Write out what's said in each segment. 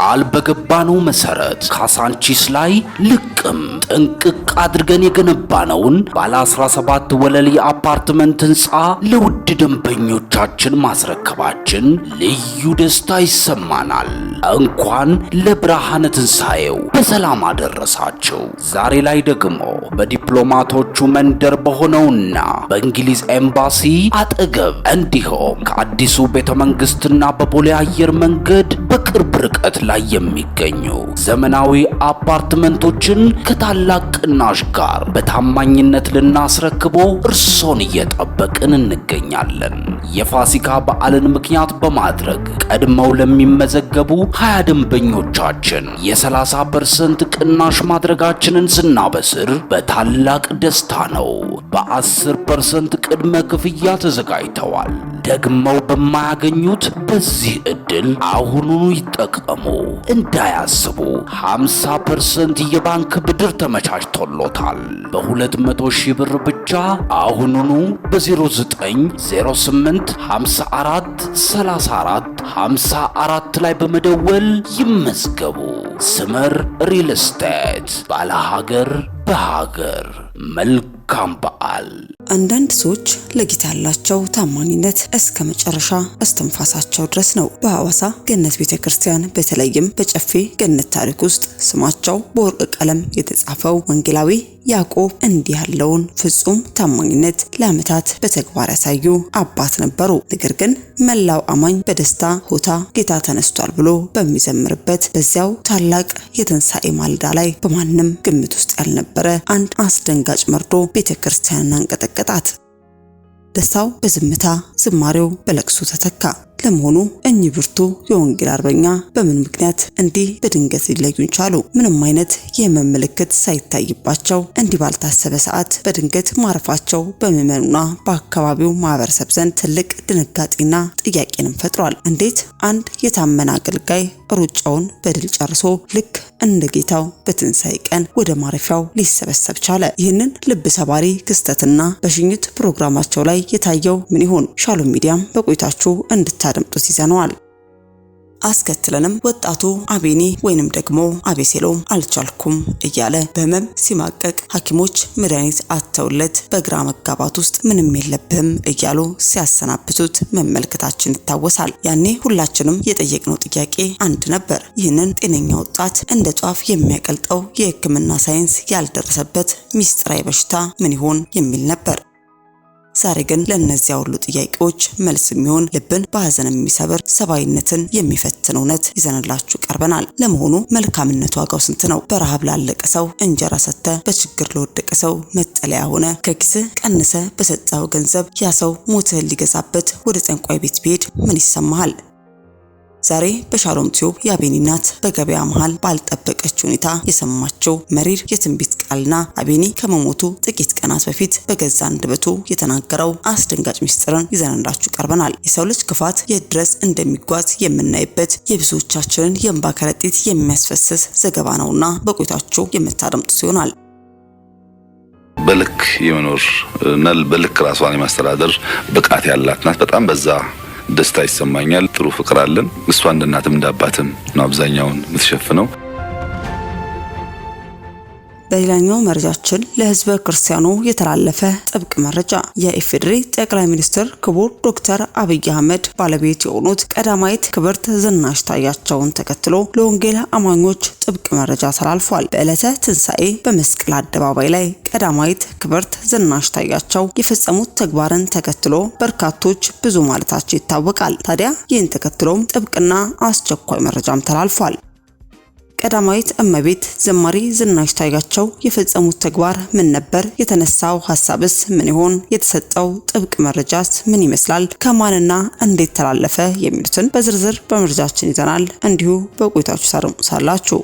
ቃል በገባነው መሰረት ካሳንቺስ ላይ ልቅም ጥንቅቅ አድርገን የገነባነውን ባለ 17 ወለል የአፓርትመንት ህንፃ ለውድ ደንበኞቻችን ማስረከባችን ልዩ ደስታ ይሰማናል። እንኳን ለብርሃነ ትንሣኤው በሰላም አደረሳችሁ። ዛሬ ላይ ደግሞ በዲፕሎማቶቹ መንደር በሆነውና በእንግሊዝ ኤምባሲ አጠገብ እንዲሁም ከአዲሱ ቤተ መንግስትና በቦሌ አየር መንገድ በቅርብ ርቀት ላይ የሚገኙ ዘመናዊ አፓርትመንቶችን ከታላቅ ቅናሽ ጋር በታማኝነት ልናስረክቦ እርሶን እየጠበቅን እንገኛለን። የፋሲካ በዓልን ምክንያት በማድረግ ቀድመው ለሚመዘገቡ 20 ደንበኞቻችን የ30% ቅናሽ ማድረጋችንን ስናበስር በታላቅ ደስታ ነው። በ10% ቅድመ ክፍያ ተዘጋጅተዋል። ደግመው በማያገኙት በዚህ ዕድል አሁኑኑ ይጠቀሙ። እንዳያስቡ 50% የባንክ ብድር ተመቻችቶሎታል። በ200 ሺህ ብር ብቻ አሁኑኑ በ0908 54 34 54 ላይ በመደወል ይመዝገቡ። ስመር ሪል ስቴት ባለ ሀገር በሀገር። መልካም በዓል። አንዳንድ ሰዎች ለጌታ ያላቸው ታማኝነት እስከ መጨረሻ እስትንፋሳቸው ድረስ ነው። በሐዋሳ ገነት ቤተክርስቲያን በተለይም በጨፌ ገነት ታሪክ ውስጥ ስማቸው በወርቅ ቀለም የተጻፈው ወንጌላዊ ያዕቆብ እንዲህ ያለውን ፍጹም ታማኝነት ለዓመታት በተግባር ያሳዩ አባት ነበሩ። ነገር ግን መላው አማኝ በደስታ ሆታ ጌታ ተነስቷል ብሎ በሚዘምርበት በዚያው ታላቅ የትንሣኤ ማልዳ ላይ በማንም ግምት ውስጥ ያልነበረ አንድ አስደንጋጭ መርዶ ቤተክርስቲያንን አንቀጠቀጣት። ደስታው በዝምታ ዝማሬው በለቅሶ ተተካ። ለመሆኑ እኚህ ብርቱ የወንጌል አርበኛ በምን ምክንያት እንዲህ በድንገት ሊለዩን ቻሉ? ምንም አይነት የህመም ምልክት ሳይታይባቸው እንዲህ ባልታሰበ ሰዓት በድንገት ማረፋቸው በምዕመኑና በአካባቢው ማህበረሰብ ዘንድ ትልቅ ድንጋጤና ጥያቄንም ፈጥሯል። እንዴት አንድ የታመነ አገልጋይ ሩጫውን በድል ጨርሶ ልክ እንደ ጌታው በትንሣኤ ቀን ወደ ማረፊያው ሊሰበሰብ ቻለ? ይህንን ልብ ሰባሪ ክስተትና በሽኝት ፕሮግራማቸው ላይ የታየው ምን ይሆን? ሻሎም ሚዲያም በቆይታችሁ እንድታደምጡት ይዘነዋል። አስከትለንም ወጣቱ አቤኒ ወይንም ደግሞ አቤሴሎም አልቻልኩም እያለ በህመም ሲማቀቅ ሐኪሞች መድኃኒት አተውለት በግራ መጋባት ውስጥ ምንም የለብህም እያሉ ሲያሰናብቱት መመልከታችን ይታወሳል። ያኔ ሁላችንም የጠየቅነው ጥያቄ አንድ ነበር። ይህንን ጤነኛ ወጣት እንደ ጧፍ የሚያቀልጠው የሕክምና ሳይንስ ያልደረሰበት ሚስጥራዊ በሽታ ምን ይሆን የሚል ነበር። ዛሬ ግን ለእነዚያ ሁሉ ጥያቄዎች መልስ የሚሆን ልብን በሐዘን የሚሰብር ሰባይነትን የሚፈትን እውነት ይዘንላችሁ ቀርበናል። ለመሆኑ መልካምነቱ ዋጋው ስንት ነው? በረሃብ ላለቀ ሰው እንጀራ ሰጥተ፣ በችግር ለወደቀ ሰው መጠለያ ሆነ፣ ከኪስህ ቀንሰ በሰጠው ገንዘብ ያ ሰው ሞትህን ሊገዛበት ወደ ጠንቋይ ቤት ቢሄድ ምን ይሰማሃል? ዛሬ በሻሎም ቲዩብ የአቤኒ እናት በገበያ መሃል ባልጠበቀች ሁኔታ የሰማቸው መሪር የትንቢት ቃልና አቤኒ ከመሞቱ ጥቂት ቀናት በፊት በገዛ አንደበቱ የተናገረው አስደንጋጭ ሚስጥርን ይዘንላችሁ ቀርበናል። የሰው ልጅ ክፋት የት ድረስ እንደሚጓዝ የምናይበት የብዙዎቻችንን የእንባ ከረጢት የሚያስፈስስ ዘገባ ነውና በቆይታችሁ የምታደምጡት ይሆናል። በልክ የመኖር እና በልክ ራሷን የማስተዳደር ብቃት ያላት ናት። በጣም በዛ ደስታ ይሰማኛል። ጥሩ ፍቅር አለን። እሷ እንደ እናትም እንደ አባትም ነው አብዛኛውን የምትሸፍነው። በሌላኛው መረጃችን ለህዝበ ክርስቲያኑ የተላለፈ ጥብቅ መረጃ የኢፌዴሪ ጠቅላይ ሚኒስትር ክቡር ዶክተር አብይ አህመድ ባለቤት የሆኑት ቀዳማዊት ክብርት ዝናሽ ታያቸውን ተከትሎ ለወንጌል አማኞች ጥብቅ መረጃ ተላልፏል። በዕለተ ትንሣኤ በመስቀል አደባባይ ላይ ቀዳማዊት ክብርት ዝናሽ ታያቸው የፈጸሙት ተግባርን ተከትሎ በርካቶች ብዙ ማለታቸው ይታወቃል። ታዲያ ይህን ተከትሎም ጥብቅና አስቸኳይ መረጃም ተላልፏል። ቀዳማዊት እመቤት ዘማሪ ዝናሽ ታያቸው የፈጸሙት ተግባር ምን ነበር? የተነሳው ሐሳብስ ምን ይሆን? የተሰጠው ጥብቅ መረጃስ ምን ይመስላል? ከማንና እንዴት ተላለፈ? የሚሉትን በዝርዝር በመረጃችን ይዘናል። እንዲሁ በቆይታችሁ ታደምጡታላችሁ።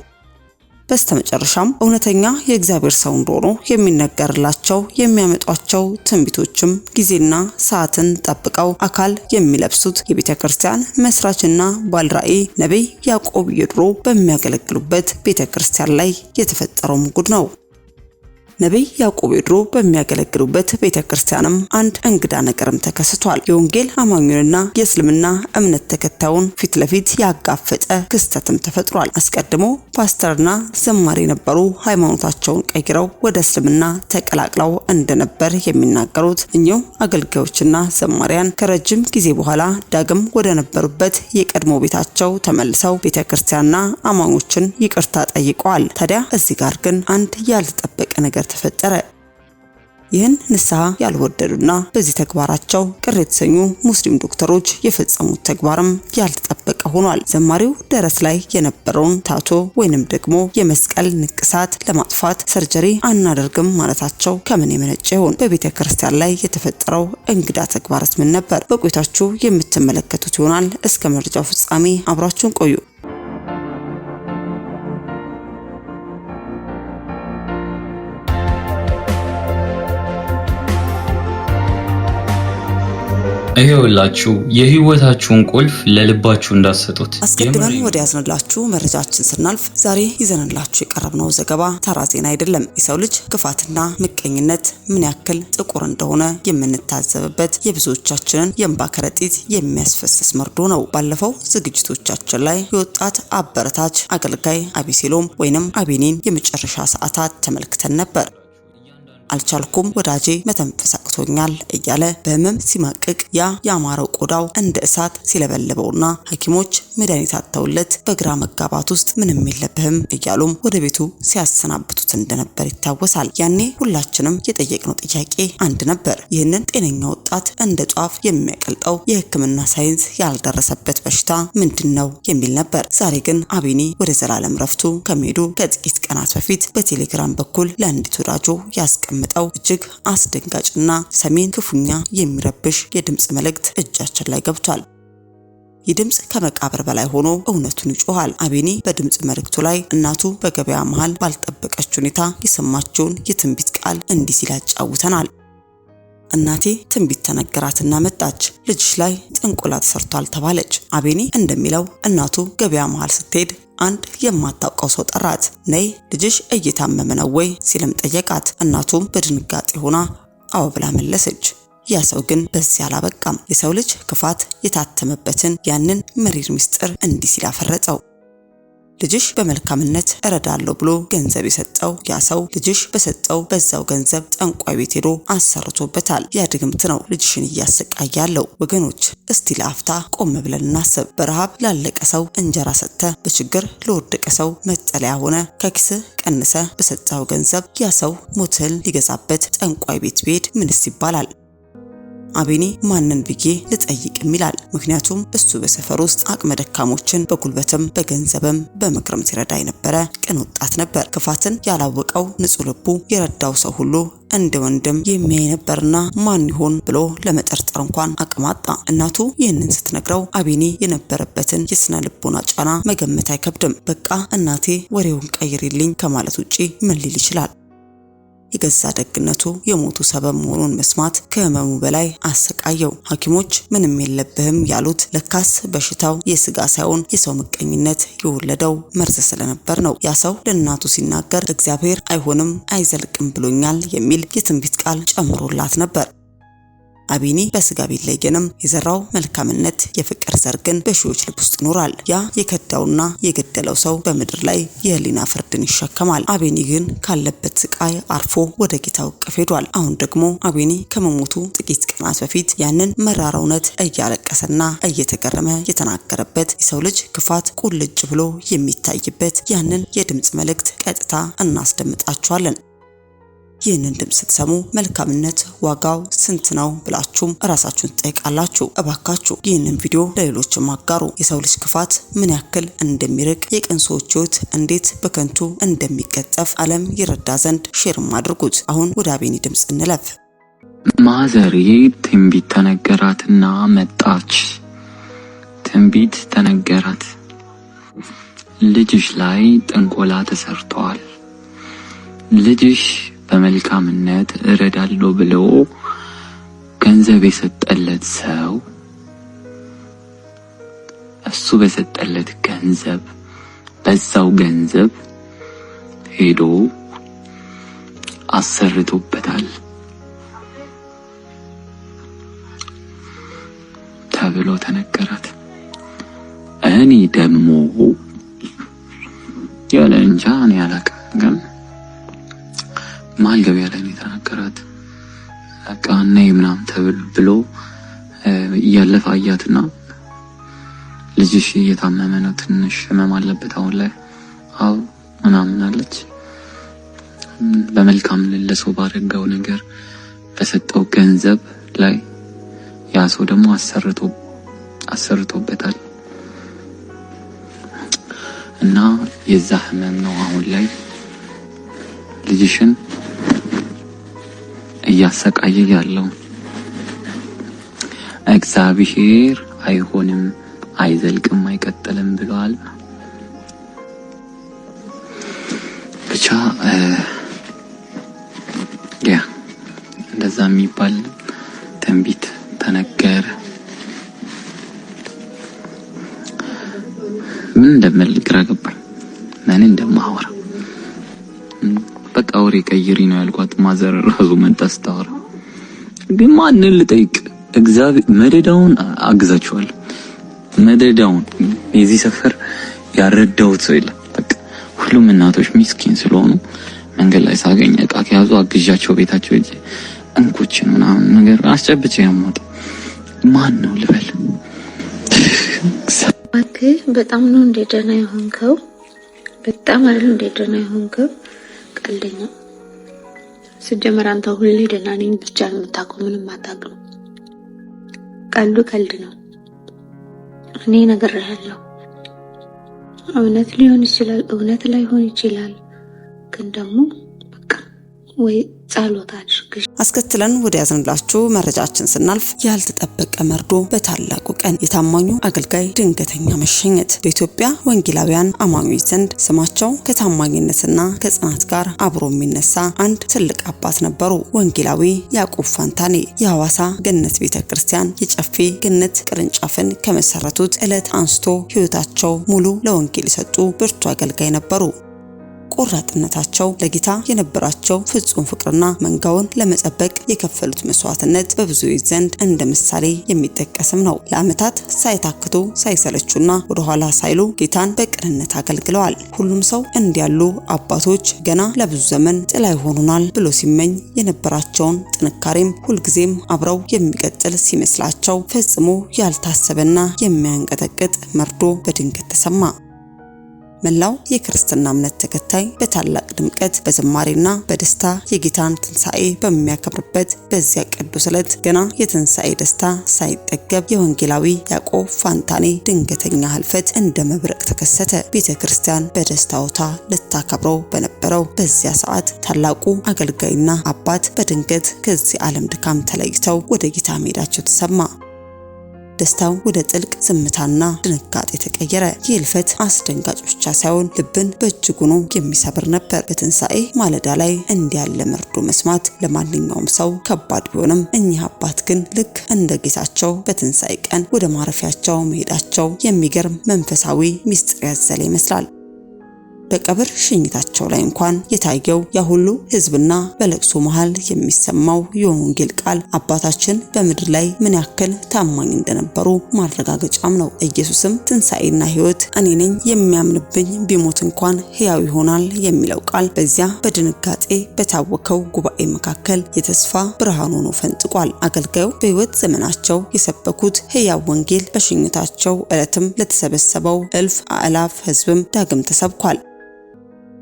በስተመጨረሻም እውነተኛ የእግዚአብሔር ሰው እንደሆኑ የሚነገርላቸው የሚያመጧቸው ትንቢቶችም ጊዜና ሰዓትን ጠብቀው አካል የሚለብሱት የቤተክርስቲያን መስራችና ባለራዕይ ነብይ ያዕቆብ የድሮ በሚያገለግሉበት ቤተክርስቲያን ላይ የተፈጠረው ጉድ ነው። ነብይ ያዕቆብ ድሮ በሚያገለግሉበት ቤተክርስቲያንም አንድ እንግዳ ነገርም ተከስቷል። የወንጌል አማኙንና የእስልምና እምነት ተከታዩን ፊት ለፊት ያጋፈጠ ክስተትም ተፈጥሯል። አስቀድሞ ፓስተርና ዘማሪ የነበሩ ሃይማኖታቸውን ቀይረው ወደ እስልምና ተቀላቅለው እንደነበር የሚናገሩት እኚሁ አገልጋዮችና ዘማሪያን ከረጅም ጊዜ በኋላ ዳግም ወደ ነበሩበት የቀድሞ ቤታቸው ተመልሰው ቤተክርስቲያንና አማኞችን ይቅርታ ጠይቀዋል። ታዲያ እዚህ ጋር ግን አንድ ያልተጠበቀ ነገር ተፈጠረ። ይህን ንስሐ ያልወደዱና በዚህ ተግባራቸው ቅር የተሰኙ ሙስሊም ዶክተሮች የፈጸሙት ተግባርም ያልተጠበቀ ሆኗል። ዘማሪው ደረት ላይ የነበረውን ታቶ ወይንም ደግሞ የመስቀል ንቅሳት ለማጥፋት ሰርጀሪ አናደርግም ማለታቸው ከምን የመነጨ ይሆን? በቤተ ክርስቲያን ላይ የተፈጠረው እንግዳ ተግባርስ ምን ነበር? በቆይታችሁ የምትመለከቱት ይሆናል። እስከ መረጃው ፍጻሜ አብራችሁን ቆዩ። ይሄውላችሁ የህይወታችሁን ቁልፍ ለልባችሁ እንዳትሰጡት። አስቀድመን ወደ ያዝንላችሁ መረጃችን ስናልፍ ዛሬ ይዘንላችሁ የቀረብነው ዘገባ ተራ ዜና አይደለም። የሰው ልጅ ክፋትና ምቀኝነት ምን ያክል ጥቁር እንደሆነ የምንታዘብበት የብዙዎቻችንን የእንባ ከረጢት የሚያስፈስስ መርዶ ነው። ባለፈው ዝግጅቶቻችን ላይ የወጣት አበረታች አገልጋይ አቢሴሎም ወይንም አቢኒን የመጨረሻ ሰዓታት ተመልክተን ነበር። አልቻልኩም ወዳጄ መተንፈስ አቅቶኛል እያለ በህመም ሲማቅቅ ያ ያማረው ቆዳው እንደ እሳት ሲለበልበውና ሐኪሞች መድኃኒት አጥተውለት በግራ መጋባት ውስጥ ምንም የለብህም እያሉም ወደ ቤቱ ሲያሰናብቱት እንደነበር ይታወሳል። ያኔ ሁላችንም የጠየቅነው ጥያቄ አንድ ነበር። ይህንን ጤነኛ ወጣት እንደ ጧፍ የሚያቀልጠው የሕክምና ሳይንስ ያልደረሰበት በሽታ ምንድነው የሚል ነበር። ዛሬ ግን አቢኒ ወደ ዘላለም ረፍቱ ከመሄዱ ከጥቂት ቀናት በፊት በቴሌግራም በኩል ለአንዲት ወዳጆ ያስቀምጠው እጅግ አስደንጋጭና ሰሜን ክፉኛ የሚረብሽ የድምጽ መልእክት እጃችን ላይ ገብቷል። የድምጽ ከመቃብር በላይ ሆኖ እውነቱን ይጮሃል። አቢኒ በድምጽ መልእክቱ ላይ እናቱ በገበያ መሃል ባልጠበቀች ሁኔታ የሰማችውን የትንቢት ቃል እንዲህ ሲል ያጫውተናል። እናቴ ትንቢት ተነገራትና መጣች። ልጅሽ ላይ ጥንቆላ ተሰርቷል ተባለች። አቢኒ እንደሚለው እናቱ ገበያ መሃል ስትሄድ አንድ የማታውቀው ሰው ጠራት። ነይ ልጅሽ እየታመመ ነው ወይ ሲልም ጠየቃት። እናቱም በድንጋጤ ሆና አዎ ብላ መለሰች። ያ ሰው ግን በዚህ አላበቃም። የሰው ልጅ ክፋት የታተመበትን ያንን መሪር ምስጢር እንዲህ ሲል አፈረጠው። ልጅሽ በመልካምነት እረዳለሁ ብሎ ገንዘብ የሰጠው ያ ሰው ልጅሽ በሰጠው በዛው ገንዘብ ጠንቋይ ቤት ሄዶ አሰርቶበታል። ያ ድግምት ነው ልጅሽን እያሰቃያለው። ወገኖች እስቲ ለአፍታ ቆም ብለን እናስብ። በረሃብ ላለቀ ሰው እንጀራ ሰጥተ፣ በችግር ለወደቀ ሰው መጠለያ ሆነ ከኪስ ቀንሰ በሰጠው ገንዘብ ያ ሰው ሞትን ሊገዛበት ጠንቋይ ቤት ቢሄድ ምንስ ይባላል? አቢኒ ማንን ብዬ ልጠይቅም ይላል። ምክንያቱም እሱ በሰፈር ውስጥ አቅመ ደካሞችን በጉልበትም በገንዘብም በምክርም ሲረዳ የነበረ ቅን ወጣት ነበር። ክፋትን ያላወቀው ንጹህ ልቡ የረዳው ሰው ሁሉ እንደ ወንድም የሚያይ ነበርና ማን ይሆን ብሎ ለመጠርጠር እንኳን አቅም አጣ። እናቱ ይህንን ስትነግረው አቢኒ የነበረበትን የስነ ልቦና ጫና መገመት አይከብድም። በቃ እናቴ ወሬውን ቀይሪልኝ ከማለት ውጪ ምን ሊል ይችላል? የገዛ ደግነቱ የሞቱ ሰበብ መሆኑን መስማት ከህመሙ በላይ አሰቃየው። ሐኪሞች ምንም የለብህም ያሉት ለካስ በሽታው የስጋ ሳይሆን የሰው ምቀኝነት የወለደው መርዝ ስለነበር ነው። ያ ሰው ለእናቱ ሲናገር እግዚአብሔር አይሆንም አይዘልቅም ብሎኛል የሚል የትንቢት ቃል ጨምሮላት ነበር። አቢኒ በስጋ ቢለየንም የዘራው መልካምነት የፍቅር ዘር ግን በሺዎች ልብ ውስጥ ይኖራል። ያ የከዳውና የገደለው ሰው በምድር ላይ የህሊና ፍርድን ይሸከማል። አቢኒ ግን ካለበት ስቃይ አርፎ ወደ ጌታው እቅፍ ሄዷል። አሁን ደግሞ አቢኒ ከመሞቱ ጥቂት ቀናት በፊት ያንን መራራ እውነት እያለቀሰና እየተገረመ የተናገረበት የሰው ልጅ ክፋት ቁልጭ ብሎ የሚታይበት ያንን የድምጽ መልእክት ቀጥታ እናስደምጣችኋለን። ይህንን ድምጽ ስትሰሙ መልካምነት ዋጋው ስንት ነው ብላችሁም ራሳችሁን ትጠይቃላችሁ። እባካችሁ ይህንን ቪዲዮ ለሌሎችም አጋሩ። የሰው ልጅ ክፋት ምን ያክል እንደሚርቅ፣ የቅን ሰዎች ሕይወት እንዴት በከንቱ እንደሚቀጠፍ ዓለም ይረዳ ዘንድ ሼርም አድርጉት። አሁን ወደ አቢኒ ድምጽ እንለፍ። ማዘሬ ትንቢት ተነገራትና መጣች። ትንቢት ተነገራት። ልጅሽ ላይ ጥንቆላ ተሰርቷል። ልጅሽ በመልካምነት እረዳለሁ ብሎ ገንዘብ የሰጠለት ሰው እሱ በሰጠለት ገንዘብ በዛው ገንዘብ ሄዶ አሰርቶበታል ተብሎ ተነገራት። እኔ ደግሞ ያለ እንጃ እኔ አላውቅም፣ ግን መሀል ገበያ ላይ ነው የተናገራት። በቃ ነይ ምናምን ተብሎ እያለፈ አያትና ልጅሽ እየታመመ ነው፣ ትንሽ ህመም አለበት አሁን ላይ አው ምናምን አለች። በመልካም ለሰው ባረጋው ነገር በሰጠው ገንዘብ ላይ ያ ሰው ደግሞ አሰርቶበታል እና የዛ ህመም ነው አሁን ላይ ልጅሽን እያሰቃየ ያለው። እግዚአብሔር አይሆንም፣ አይዘልቅም፣ አይቀጥልም ብለዋል። ብቻ እንደዛ የሚባል ትንቢት ተነገረ። ምን እንደምል ግራ ገባኝ፣ ምን እንደማወራ። በቃ ወሬ ቀይሪ ነው ያልኳት። ማዘር ራሱ መጣ ስታወራ፣ ግን ማንን ልጠይቅ? እግዚአብሔር መደዳውን አግዛችኋል። መደዳውን የዚህ ሰፈር ያረዳውት ሰው የለም። በቃ ሁሉም እናቶች ሚስኪን ስለሆኑ መንገድ ላይ ሳገኝ እቃ ከያዙ አግዣቸው ቤታቸው እጄ እንኩችን ምናምን ነገር አስጨብጬ ያሞት ማን ነው ልበል? እባክህ በጣም ነው እንደ ደህና የሆንከው። በጣም አይደል እንደ ደህና የሆንከው። ቀልደኛ ስጀመር አንተ ሁሌ ደህና ነኝ ብቻ ነው የምታውቀው፣ ምንም አታውቅም። ቀልዱ ቀልድ ነው። እኔ እነግርሃለሁ፣ እውነት ሊሆን ይችላል፣ እውነት ላይሆን ይችላል። ግን ደግሞ በቃ ወይ ጸሎት አድርግ። አስከትለን ወደ ያዝንላችሁ መረጃችን ስናልፍ ያልተጠበቀ መርዶ በታላቁ ቀን የታማኙ አገልጋይ ድንገተኛ መሸኘት። በኢትዮጵያ ወንጌላውያን አማኞች ዘንድ ስማቸው ከታማኝነትና ከጽናት ጋር አብሮ የሚነሳ አንድ ትልቅ አባት ነበሩ። ወንጌላዊ ያዕቆብ ፋንታኔ የሐዋሳ ገነት ቤተክርስቲያን የጨፌ ገነት ቅርንጫፍን ከመሰረቱት ዕለት አንስቶ ሕይወታቸው ሙሉ ለወንጌል የሰጡ ብርቱ አገልጋይ ነበሩ። ቆራጥነታቸው፣ ለጌታ የነበራቸው ፍጹም ፍቅርና መንጋውን ለመጠበቅ የከፈሉት መስዋዕትነት በብዙዎች ዘንድ እንደ ምሳሌ የሚጠቀስም ነው። ለዓመታት ሳይታክቱ ሳይሰለቹና ወደ ኋላ ሳይሉ ጌታን በቅንነት አገልግለዋል። ሁሉም ሰው እንዲያሉ አባቶች ገና ለብዙ ዘመን ጥላ ይሆኑናል ብሎ ሲመኝ የነበራቸውን ጥንካሬም ሁልጊዜም አብረው የሚቀጥል ሲመስላቸው ፈጽሞ ያልታሰበና የሚያንቀጠቅጥ መርዶ በድንገት ተሰማ። መላው የክርስትና እምነት ተከታይ በታላቅ ድምቀት በዝማሬና በደስታ የጌታን ትንሣኤ በሚያከብርበት በዚያ ቅዱስ ዕለት ገና የትንሣኤ ደስታ ሳይጠገብ የወንጌላዊ ያዕቆብ ፋንታኔ ድንገተኛ ህልፈት እንደ መብረቅ ተከሰተ። ቤተክርስቲያን በደስታውታ ልታከብረው በነበረው በዚያ ሰዓት ታላቁ አገልጋይና አባት በድንገት ከዚህ ዓለም ድካም ተለይተው ወደ ጌታ መሄዳቸው ተሰማ። ደስታው ወደ ጥልቅ ዝምታና ድንጋጤ ተቀየረ። ይህ ህልፈት አስደንጋጭ ብቻ ሳይሆን ልብን በእጅጉ የሚሰብር ነበር። በትንሣኤ ማለዳ ላይ እንዲያለ መርዶ መስማት ለማንኛውም ሰው ከባድ ቢሆንም እኚህ አባት ግን ልክ እንደ ጌታቸው በትንሣኤ ቀን ወደ ማረፊያቸው መሄዳቸው የሚገርም መንፈሳዊ ምስጢር ያዘለ ይመስላል። በቀብር ሽኝታቸው ላይ እንኳን የታየው ያ ሁሉ ህዝብና በለቅሶ መሃል የሚሰማው የወንጌል ቃል አባታችን በምድር ላይ ምን ያክል ታማኝ እንደነበሩ ማረጋገጫም ነው። ኢየሱስም ትንሣኤና ህይወት እኔ ነኝ፣ የሚያምንብኝ ቢሞት እንኳን ሕያው ይሆናል የሚለው ቃል በዚያ በድንጋጤ በታወከው ጉባኤ መካከል የተስፋ ብርሃን ሆኖ ፈንጥቋል። አገልጋዩ በህይወት ዘመናቸው የሰበኩት ሕያው ወንጌል በሽኝታቸው ዕለትም ለተሰበሰበው እልፍ አእላፍ ህዝብም ዳግም ተሰብኳል።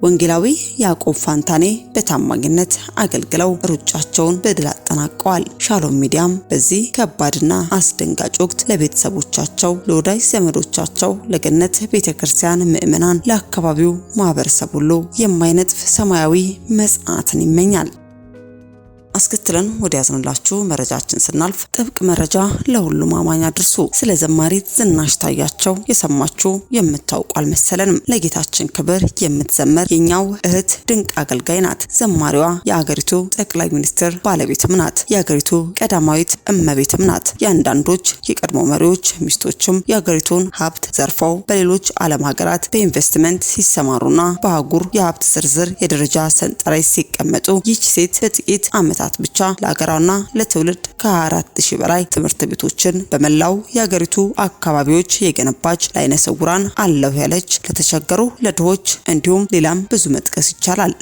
ወንጌላዊ ያዕቆብ ፋንታኔ በታማኝነት አገልግለው ሩጫቸውን በድል አጠናቀዋል። ሻሎም ሚዲያም በዚህ ከባድና አስደንጋጭ ወቅት ለቤተሰቦቻቸው፣ ለወዳጅ ዘመዶቻቸው፣ ለገነት ቤተክርስቲያን ምእመናን፣ ለአካባቢው ማህበረሰብ ሁሉ የማይነጥፍ ሰማያዊ መጽናናትን ይመኛል። አስከትለን ወደ ያዝንላችሁ መረጃችን ስናልፍ ጥብቅ መረጃ ለሁሉም አማኝ አድርሱ። ስለ ዘማሪት ዝናሽ ታያቸው የሰማችሁ የምታውቁ አልመሰለንም። ለጌታችን ክብር የምትዘመር የኛው እህት ድንቅ አገልጋይ ናት። ዘማሪዋ የአገሪቱ ጠቅላይ ሚኒስትር ባለቤትም ናት። የአገሪቱ ቀዳማዊት እመቤትም ናት። የአንዳንዶች የቀድሞ መሪዎች ሚስቶችም የአገሪቱን ሀብት ዘርፈው በሌሎች ዓለም ሀገራት በኢንቨስትመንት ሲሰማሩና በአህጉር የሀብት ዝርዝር የደረጃ ሰንጠረዥ ሲቀመጡ ይህች ሴት በጥቂት ዓመታት ብቻ ለሀገሯና ለትውልድ ከ24,000 በላይ ትምህርት ቤቶችን በመላው የአገሪቱ አካባቢዎች የገነባች፣ ለዓይነ ስውራን አለሁ ያለች፣ ለተቸገሩ ለድሆች እንዲሁም ሌላም ብዙ መጥቀስ ይቻላል።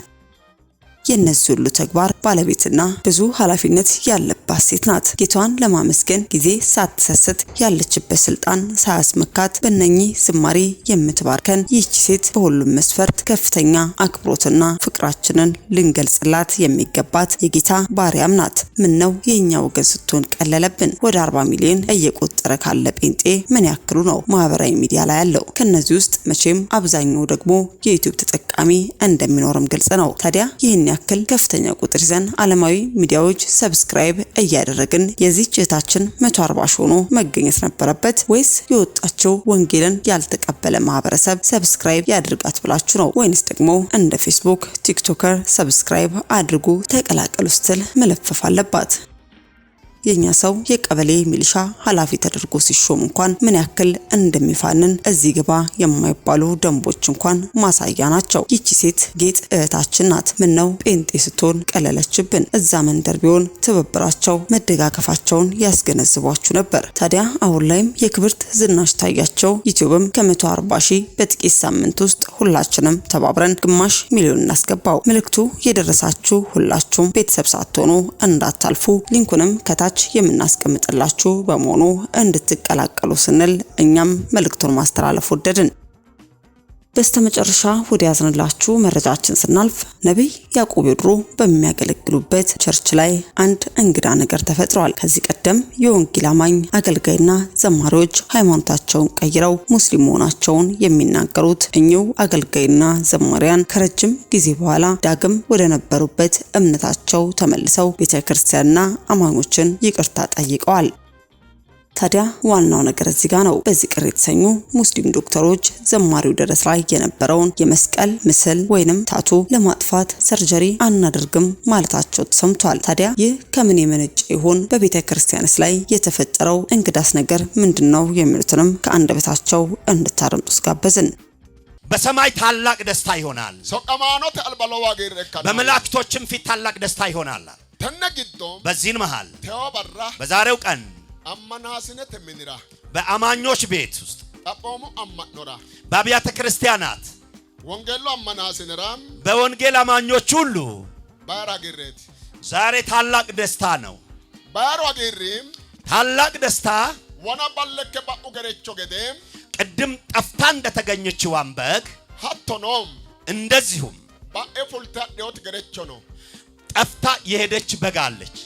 የነዚህ ሁሉ ተግባር ባለቤትና ብዙ ኃላፊነት ያለባት ሴት ናት። ጌታዋን ለማመስገን ጊዜ ሳትሰስት ያለችበት ስልጣን ሳያስመካት በእነኚህ ዝማሬ የምትባርከን ይህች ሴት በሁሉም መስፈርት ከፍተኛ አክብሮትና ፍቅራችንን ልንገልጽላት የሚገባት የጌታ ባሪያም ናት። ምነው የኛ ወገን ስትሆን ቀለለብን። ወደ 40 ሚሊዮን እየቆጠረ ካለ ጴንጤ ምን ያክሉ ነው ማህበራዊ ሚዲያ ላይ ያለው? ከነዚህ ውስጥ መቼም አብዛኛው ደግሞ የዩቲዩብ ተጠቃሚ እንደሚኖርም ግልጽ ነው። ታዲያ ይህን ያክል ከፍተኛ ቁጥር ይዘን ዓለማዊ ሚዲያዎች ሰብስክራይብ እያደረግን የዚህ እህታችን 140 ሺህ ሆኖ መገኘት ነበረበት ወይስ የወጣቸው ወንጌልን ያልተቀበለ ማህበረሰብ ሰብስክራይብ ያድርጋት ብላችሁ ነው? ወይንስ ደግሞ እንደ ፌስቡክ ቲክቶከር ሰብስክራይብ አድርጉ ተቀላቀሉ ስትል መለፈፍ አለባት? የኛ ሰው የቀበሌ ሚሊሻ ኃላፊ ተደርጎ ሲሾም እንኳን ምን ያክል እንደሚፋንን እዚህ ግባ የማይባሉ ደንቦች እንኳን ማሳያ ናቸው። ይቺ ሴት ጌጥ እህታችን ናት። ምን ነው ጴንጤ ስትሆን ቀለለችብን? እዛ መንደር ቢሆን ትብብራቸው መደጋገፋቸውን ያስገነዝቧችሁ ነበር። ታዲያ አሁን ላይም የክብርት ዝናሽ ታያቸው ዩቲዩብም ከ140 ሺህ በጥቂት ሳምንት ውስጥ ሁላችንም ተባብረን ግማሽ ሚሊዮን እናስገባው። መልእክቱ የደረሳችሁ ሁላችሁም ቤተሰብ ሳትሆኑ እንዳታልፉ ሊንኩንም ከታች የምናስቀምጥላችሁ በመሆኑ እንድትቀላቀሉ ስንል እኛም መልእክቱን ማስተላለፍ ወደድን። በስተመጨረሻ ወደ ያዝንላችሁ መረጃችን ስናልፍ ነብይ ያዕቆብ ይድሩ በሚያገለግሉበት ቸርች ላይ አንድ እንግዳ ነገር ተፈጥሯል። ከዚህ ቀደም የወንጌል አማኝ አገልጋይና ዘማሪዎች ሃይማኖታቸውን ቀይረው ሙስሊም መሆናቸውን የሚናገሩት እኚሁ አገልጋይና ዘማሪያን ከረጅም ጊዜ በኋላ ዳግም ወደ ነበሩበት እምነታቸው ተመልሰው ቤተክርስቲያንና አማኞችን ይቅርታ ጠይቀዋል። ታዲያ ዋናው ነገር እዚህ ጋር ነው። በዚህ ቅር የተሰኙ ሙስሊም ዶክተሮች ዘማሪው ደረስ ላይ የነበረውን የመስቀል ምስል ወይንም ታቱ ለማጥፋት ሰርጀሪ አናደርግም ማለታቸው ተሰምቷል። ታዲያ ይህ ከምን የመነጨ ይሆን? በቤተ ክርስቲያንስ ላይ የተፈጠረው እንግዳስ ነገር ምንድነው? የሚሉትንም ከአንደበታቸው እንድታረምጡስ ጋበዝን። በሰማይ ታላቅ ደስታ ይሆናል። በመላእክቶችም ፊት ታላቅ ደስታ ይሆናል። በዚህን መሃል በዛሬው ቀን በአማኞች ቤት ውስጥ በአብያተ ክርስቲያናት በወንጌል አማኞች ሁሉ ዛሬ ታላቅ ደስታ ነው። ታላቅ ደስታ ቅድም ጠፍታ እንደተገኘችው አንበግ እንደዚሁም ጠፍታ የሄደች በግ አለች።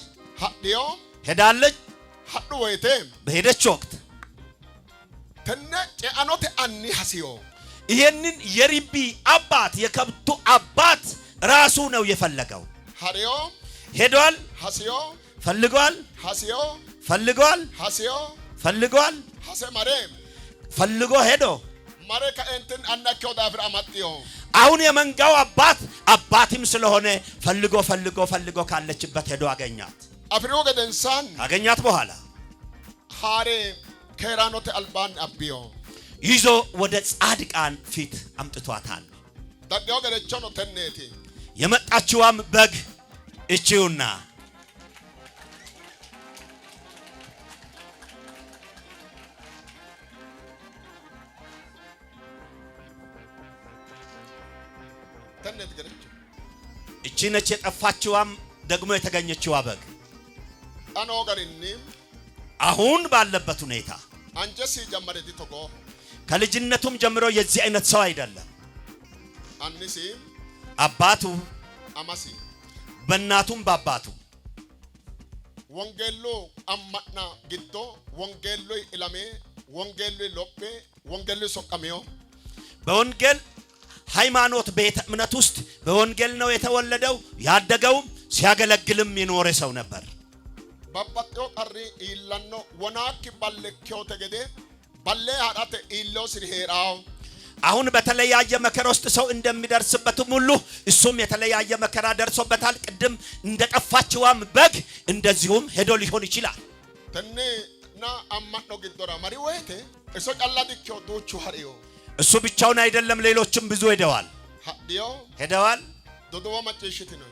ሄዳለች። በሄደች ወቅት ይሄንን የሪቢ አባት የከብቱ አባት ራሱ ነው የፈለገው። ሄዷል፣ ፈልጓል፣ ፈልጎ ሄዶ አሁን የመንጋው አባትም ስለሆነ ፈልጎ ካለችበት ሄዶ አገኛት። አገኛት በኋላ ይዞ ወደ ጻድቃን ፊት አምጥቷታል። የመጣችዋም በግ እቺውና እቺ ነች የጠፋችዋም ደግሞ የተገኘችዋ በግ። አሁን ባለበት ሁኔታ ከልጅነቱም ጀምሮ የዚህ አይነት ሰው አይደለም። አባቱ በእናቱም በአባቱ ወንጌሎ አማና ግዶ ወንጌሎ ኢላሜ ወንጌሎ ሎፔ ወንጌሎ ሶቃሚዮ በወንጌል ሃይማኖት ቤተ እምነት ውስጥ በወንጌል ነው የተወለደው ያደገው። ሲያገለግልም የኖረ ሰው ነበር። ባባጤው ቀሪ ኢላኖ ወናክ ባለከው ተገደ ባለ ሀዳተ ኢሎ ሲሄራው አሁን በተለያየ መከራ ውስጥ ሰው እንደሚደርስበትም ሁሉ እሱም የተለያየ መከራ ደርሶበታል። ቅድም እንደጠፋችዋም በግ እንደዚሁም ሄዶ ሊሆን ይችላል። ተነና አማኖ ግዶራ ማሪ ወይቴ እሶ ጫላዲከው ዶቹ ሀሪዮ እሱ ብቻውን አይደለም፣ ሌሎችም ብዙ ሄደዋል። ዶዶዋ ማጨሽት ነው።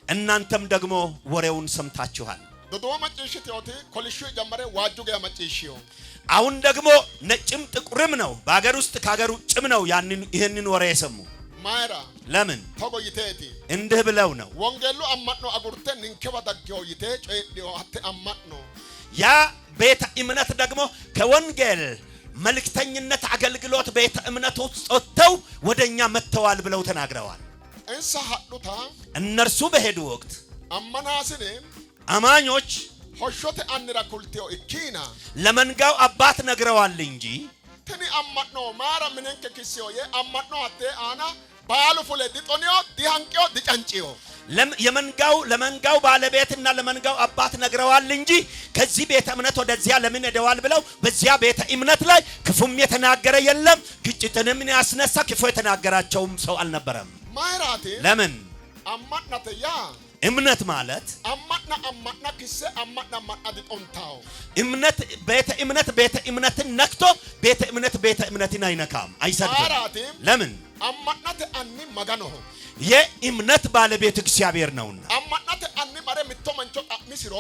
እናንተም ደግሞ ወሬውን ሰምታችኋል። ዶዶዋ ማጨሽት ያውቴ ኮሊሹ ጀመረ ዋጁ ጋር ማጨሽዮ አሁን ደግሞ ነጭም ጥቁርም ነው፣ በአገር ውስጥ ከአገር ውጭም ነው ይህንን ወሬ የሰሙ። ማይራ ለምን ተጎይቴቲ እንዲህ ብለው ነው ወንጌሉ አማኖ አጉርተ ንንከባ ዳገው ይቴ ጨዲዮ አተ አማኖ ያ ቤተ እምነት ደግሞ ከወንጌል መልእክተኝነት አገልግሎት ቤተ እምነት ውስጥ ወጥተው ወደኛ መተዋል ብለው ተናግረዋል። እንሳ ሀዱታ እነርሱ በሄዱ ወቅት አማናስኔ አማኞች ሆሾተ አንራ ኩልቴው እኪና ለመንጋው አባት ነግረዋል እንጂ ተኒ አማኖ ማራ ምንንከ ክሲዮ የአማኖ አተ አና ባሉ ፉለ ዲጦኒዮ ዲሃንቂዮ ዲጫንጪዮ ለመንጋው ባለቤትና ለመንጋው አባት ነግረዋል እንጂ ከዚህ ቤተ እምነት ወደዚያ ለምን ሄደዋል ብለው በዚያ ቤተ እምነት ላይ ክፉም የተናገረ የለም። ግጭትንም ያስነሳ ክፉ የተናገራቸውም ሰው አልነበረም። ማራቴ ለምን አማናተያ እምነት ማለት አማና ክሰ አማና ዲጦንታው ቤተ እምነትን ነክቶ ቤተ እምነትን አይነካም፣ አይሰድም። ማራቴ ለምን አማናተ አኒ ማጋኖ የእምነት ባለቤት እግዚአብሔር ነውና። አማናተ አኒ ማረ ምቶ መንቾ ሚስሮ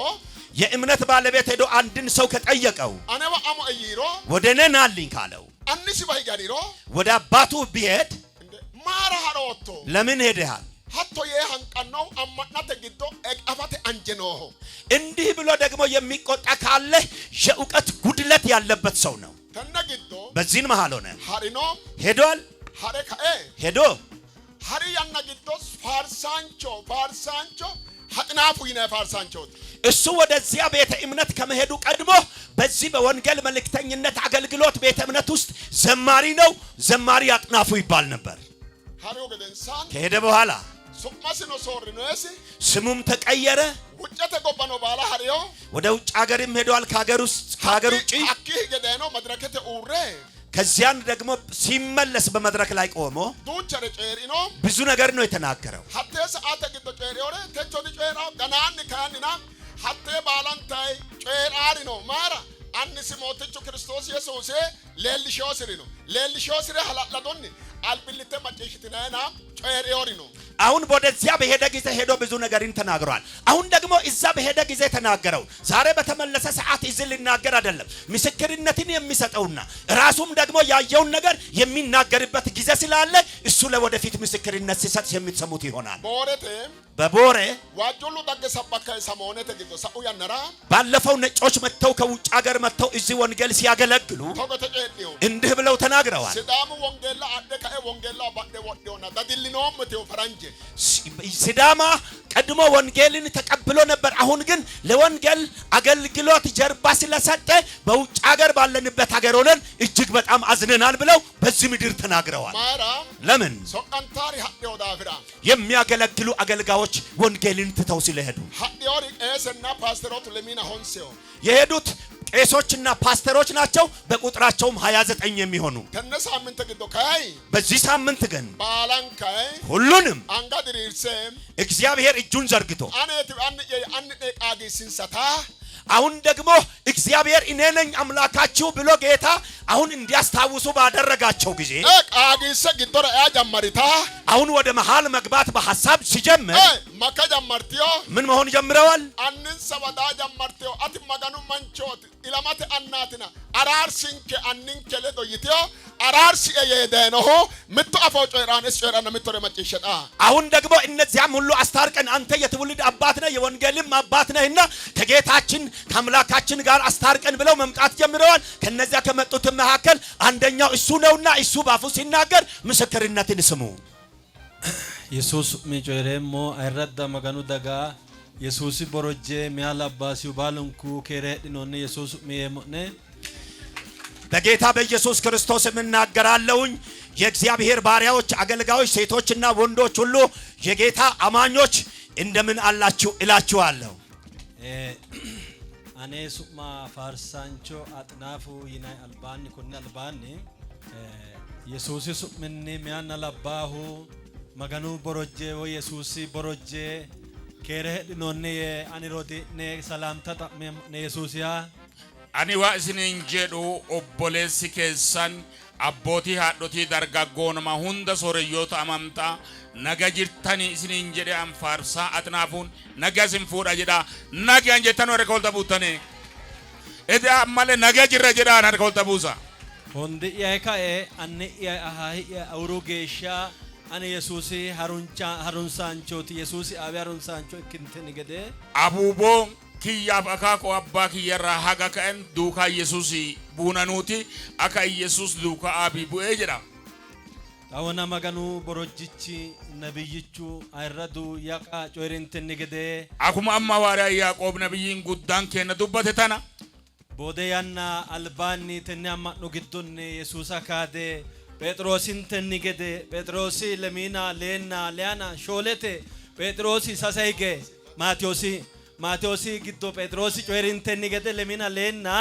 የእምነት ባለቤት ሄዶ አንድን ሰው ከጠየቀው አነባ አሞ አይሮ ወደኔ ናልኝ ካለው አኒ ሲባይ ጋሪሮ ወደ አባቱ ቢሄድ ማራ ሀሮቶ ለምን ሄደሃል? ሀቶ የሃንቀነው አማናተ ግዶ አፋተ አንጀኖ እንዲህ ብሎ ደግሞ የሚቆጣ ካለ የእውቀት ጉድለት ያለበት ሰው ነው። ተነግዶ በዚህን መሃል ሆነ ሀሪኖ ሄዷል። ሄዶ ሀሪ ያናግዶ ፋርሳንቾ ሀጥናፉ ይነ ፋርሳንቾ እሱ ወደዚያ ቤተ እምነት ከመሄዱ ቀድሞ በዚህ በወንጌል መልእክተኝነት አገልግሎት ቤተ እምነት ውስጥ ዘማሪ ነው። ዘማሪ አጥናፉ ይባል ነበር። ሀሪው ገደንሳን ከሄደ በኋላ ሱማስኖ ሶርኖስ ስሙም ተቀየረ። ውጭተ ጎባኖ ባላ ሀሪዮ ወደ ውጭ ሀገርም ሄዷል። ከሀገር ውጪ አኪ ገደኖ መድረከተ ኡሬ ከዚያን ደግሞ ሲመለስ በመድረክ ላይ ቆሞ ዱቸረ ጨሪኖ ብዙ ነገር ነው የተናገረው። ሀቴ ሰዓተ ግዶ ጨሪዮሬ ተቾ ጨራው ገናን ካንና ሀቴ ባላንታይ ጨራሪ ነው ማራ አንስ ሞተቹ ክርስቶስ ኢየሱስ ለልሾስሪ ነው ለልሾስሪ ሐላላዶኒ አልብልተ ማጨሽትናና ጨሪዮሪ ነው። አሁን ወደዚያ በሄደ ጊዜ ሄዶ ብዙ ነገርን ተናግሯል። አሁን ደግሞ እዛ በሄደ ጊዜ ተናገረው ዛሬ በተመለሰ ሰዓት ይዝል ሊናገር አይደለም፣ ምስክርነትን የሚሰጠውና ራሱም ደግሞ ያየውን ነገር የሚናገርበት ጊዜ ስላለ እሱ ለወደፊት ምስክርነት ሲሰጥ የምትሰሙት ይሆናል። በቦሬ ዋጆሉ ዳገሰባከ ሰሞነ ተግዶ ሰው ያነራ ባለፈው ነጮች መተው ከውጭ ሀገር መተው እዚህ ወንጌል ሲያገለግሉ እንዲህ ብለው ተናግረዋል። ሲዳሙ ወንጌላ አደከ ወንጌላ ባደ ወደውና ዳዲልኖም መተው ፈራንጀ ሲዳማ ቀድሞ ወንጌልን ተቀብሎ ነበር። አሁን ግን ለወንጌል አገልግሎት ጀርባ ስለሰጠ በውጭ ሀገር ባለንበት ሀገር ሆነን እጅግ በጣም አዝነናል ብለው በዚህ ምድር ተናግረዋል። ለምን ሶቃንታሪ ሀዲዮ ዳፍራ የሚያገለግሉ አገልጋዮች ወንጌልን ትተው ስለሄዱ ሀዲዮሪ ኤስና ፓስተሮቱ ለሚና ሆንሴው የሄዱት ቄሶችና ፓስተሮች ናቸው። በቁጥራቸውም 29 የሚሆኑ ተነሳምንት ግዶ ካይ በዚህ ሳምንት ግን ባላንካይ ሁሉንም አንጋድሪርሰም እግዚአብሔር እጁን ዘርግቶ አንዴ ቃጊ ሲንሰታ አሁን ደግሞ እግዚአብሔር እኔ ነኝ አምላካችሁ ብሎ ጌታ አሁን እንዲያስታውሱ ባደረጋቸው ጊዜ ቃጊሰ ግዶራ ያጀመሪታ አሁን ወደ መሃል መግባት በሐሳብ ሲጀምር ማከጀመርቲዮ ምን መሆን ጀምረዋል? አንን ሰባዳ ጀመርቲዮ አት ማጋኑ መንቾት ኢላማተ አናትና አራርሲንከ አንንከ ለዶይቲዮ አራርሲ የደነሆ ምቱ አፎጮ ኢራንስ ጨራና ምቱ ረመጨሸጣ አሁን ደግሞ እነዚያም ሁሉ አስታርቀን አንተ የትውልድ አባት ነህ የወንጌልም አባት ነህና ከጌታችን ከአምላካችን ጋር አስታርቀን ብለው መምጣት ጀምረዋል። ከነዚያ ከመጡት መካከል አንደኛው እሱ ነውና እሱ ባፉ ሲናገር ምስክርነትን ስሙ። ኢየሱስ ሚጮሬሞ አይረዳ መጋኑ ደጋ ኢየሱስ ቦሮጄ ሚያላባሲው ባልንኩ ከረድኖነ ኢየሱስ ሚየሞነ በጌታ በኢየሱስ ክርስቶስ እናገራለሁኝ። የእግዚአብሔር ባሪያዎች አገልጋዮች ሴቶችና ወንዶች ሁሉ የጌታ አማኞች እንደምን አላችሁ እላችኋለሁ። አኔ ሱማ ፋርሳንቾ አጥናፉ ይናይ አልባኒ ኩን አልባኒ ኢየሱስ ሱምኒ ሚያን አልባሁ መገኑ ቦሮጄ ወይ ኢየሱስ ቦሮጄ ከረ ኖኔ አኒሮዲ ኔ ሰላምታ ጣሜ ኔ ኢየሱስያ ani waa isinin jedhu obboleessi keessan abbootii haadhotii dargaggoonuma hunda sooreyyoota amantaa naga jirtanii isinin jedhe an faarsaa atnaafuun naga isin fuudha jedha nagaan jettan warra kolta buutanii ede ammalee naga jirra jedhaan harka kolta buusa hundi yaa'ee anni yaa'ee awuruu geeshaa ani Yesuusi harunsaanchooti Yesuusi abi harunsaanchoo ikkintini gede abuuboo kiyyaaf akaakoo abbaa kiyyarraa haga ka'en duukaa Yesuusi buunanuuti akka Yesuus duukaa abii bu'ee jedha. Awwana maganuu borojjichi nabiyyichu ayirradu yaqa coyrintinni gede akkuma amma waaraa Yaaqoob nabiyyiin guddaan kenna dubbate tana boode yanna albaanni tenne amma dhugiddunni Yesuusa kaade Phexrosin tenni gede Phexrosi lemina leena leana shoolete Phexrosi sasaige Maatiyoosi giddo Phexrosi coyrintinni gede lemina leena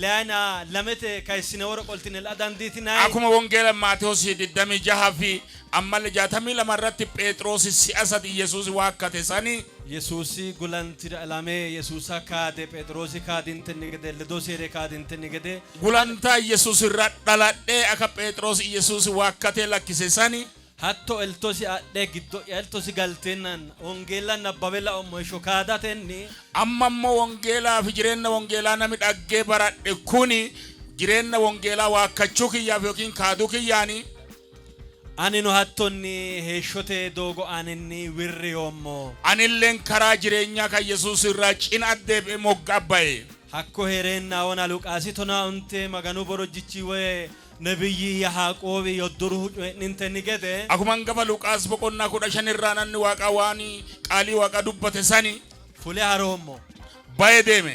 leana lamete kaysine woro qoltine ladanditina akkuma wongeela Maatiyoosi 26 fi ammalle 62 marratti Phexrosi si'asat Yesuus waakkate sani Yesuusi gulantira alame Yesuusa kaade Phexrosi kaadintinni gede ledosere kaadintinni gede gulanta Yesuus irra dhaladhe akka Phexros Yesuus waakkate lakkise sani hatto eltosi adde giddo eltosi galtenan wongeela nabbabela ommo shokaadatenni ammammo wongeela fi jireenna wongeela nami dhagge baradhe kuni jireenna wongeela waakkachuu kiyyaaf yookiin kaaduu kiyyaani ani no hattonni heeshote doogo aninni wirri ommo anilleen karaa jireenyaa kan Yesuus irraa cinadde moggabbaye hakko hereenna wona Luqaasi tona unte maganu borojjichi we nabiyyi Yaaqoob yodduru nintenni gede akuman gaba Luqaas boqonnaa 15 irraa nanni waaqa waani qaalii waaqa dubbate sani fule harommo baye deeme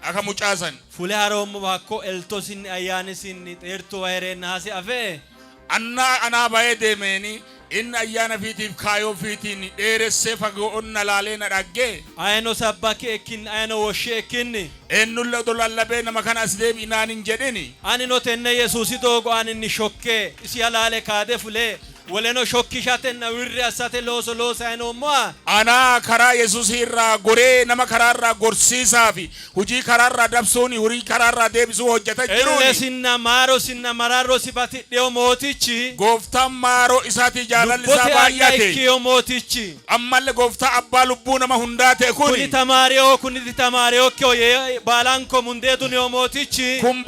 aka mucaasan fule harommo bakko eltosinni ayyaanisinni xeertu wayreenna hasi afe ana baye deemeni in ayyaana fiitiif kaayoo fiitiin dheeressee fagoo onna laalee na dhagge ayno sabbaki ekin ayno woshshi ekinni ennulle dolallabee nama kana as deebi inaanin jedhini ani no tenne Yesuusi doogo aninni shokke isi halaale kaade fule woleno shokkishatenna wirri assate loosa ayno moa ana karaa Yesuus irraa goree nama karaa irraa gorsiisaa fi hujii karaa irraa dabsuuni hurii karaa irraa deebisuu hojjeta jiruuni sinna mararro sibati dheo mootichi gooftaan maaroo isaati jaalalli isaa baay'ate ikkiyo mootichi ammalle gooftaa abbaa lubbuu nama hundaa ta'e kuni tamaariyoo kyo ye baalanko mundeetu ni mootichi kun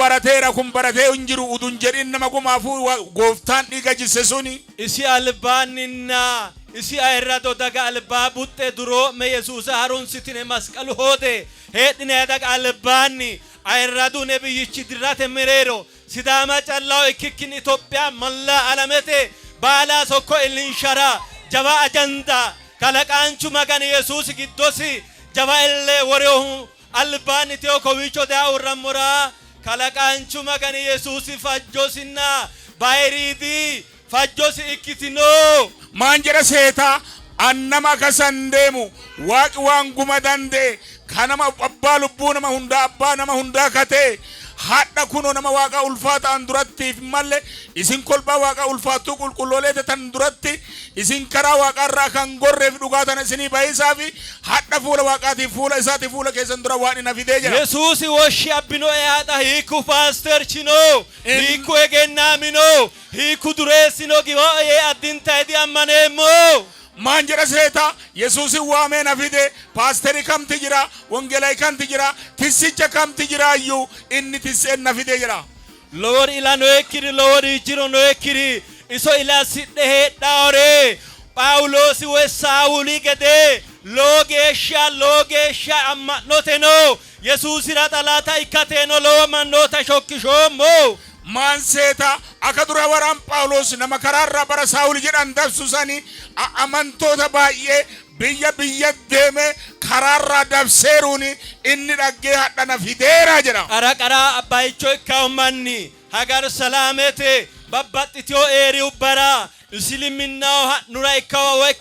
baratee unjiru udun jedhin nama gumaafuu gooftaan dhiiga jisse suni isi albaanninna isi ayirrado daga albaa butte duro me Yesuusa harunsitine masqalu hoode heedhine daga albaanni ayirradu nebiyyichi dirrate mereero sidaama callao ikkikkin Itoophiyaa malla alamete baala sokko illinshara jaba ajanda kalaqaanchu magan Yesuus giddosi jaba elle woreo albaanni teo kowicho daa urramura kalaqaanchu magan Yesuus fajjosinna bayridi fajjosi ikkitino maanjera seeta annama kasandeemu waaqi waan guma dande kanama abbaa lubbuu nama hundaa abbaa nama hundaa kate hadha kuno nama waaqa ulfaata an durattiif malle isin kolbaa waaqa ulfaattuu qulqullooleete tan duratti isin karaa waaqarraa kan gorreef dhugaatan isinii baay'isaafi hadha fuula waaqaatiif fuula isaatiif fuula keessan dura waan ina fidee jira Yesuusi woshi abbino ehaadha hiiku paasterchino hiiku egennaamino hiiku dureessino giwa ee addinta edi ammaneemmo maanjera seeta Yesuusi waamee na fide paasteri kamti jira wongelay kamti jira tissicha kamti jira iyyuu inni tisseen na fide jira lowor ila noekkiri lowori jiro noekkiri iso ila sidhe heedhaore Phaawulosi we Saawuli gede loogeeshsha amma'noteno Yesuusira xalaata ikkateno lowo mannoota shokkishoommo maan seeta akka dura waraan Phaawulos nama karaarraa bara Saawuli jedhan dabsusani amantoota baay'ee biyya deeme karaarraa dabseeruuni inni dhaggee hadhana fideera jedha qara abbaayichoo ikkaa'ummanni hagar salaamete babbaxxitiyoo eeriu bara isiliminnaa'o nura ikkawa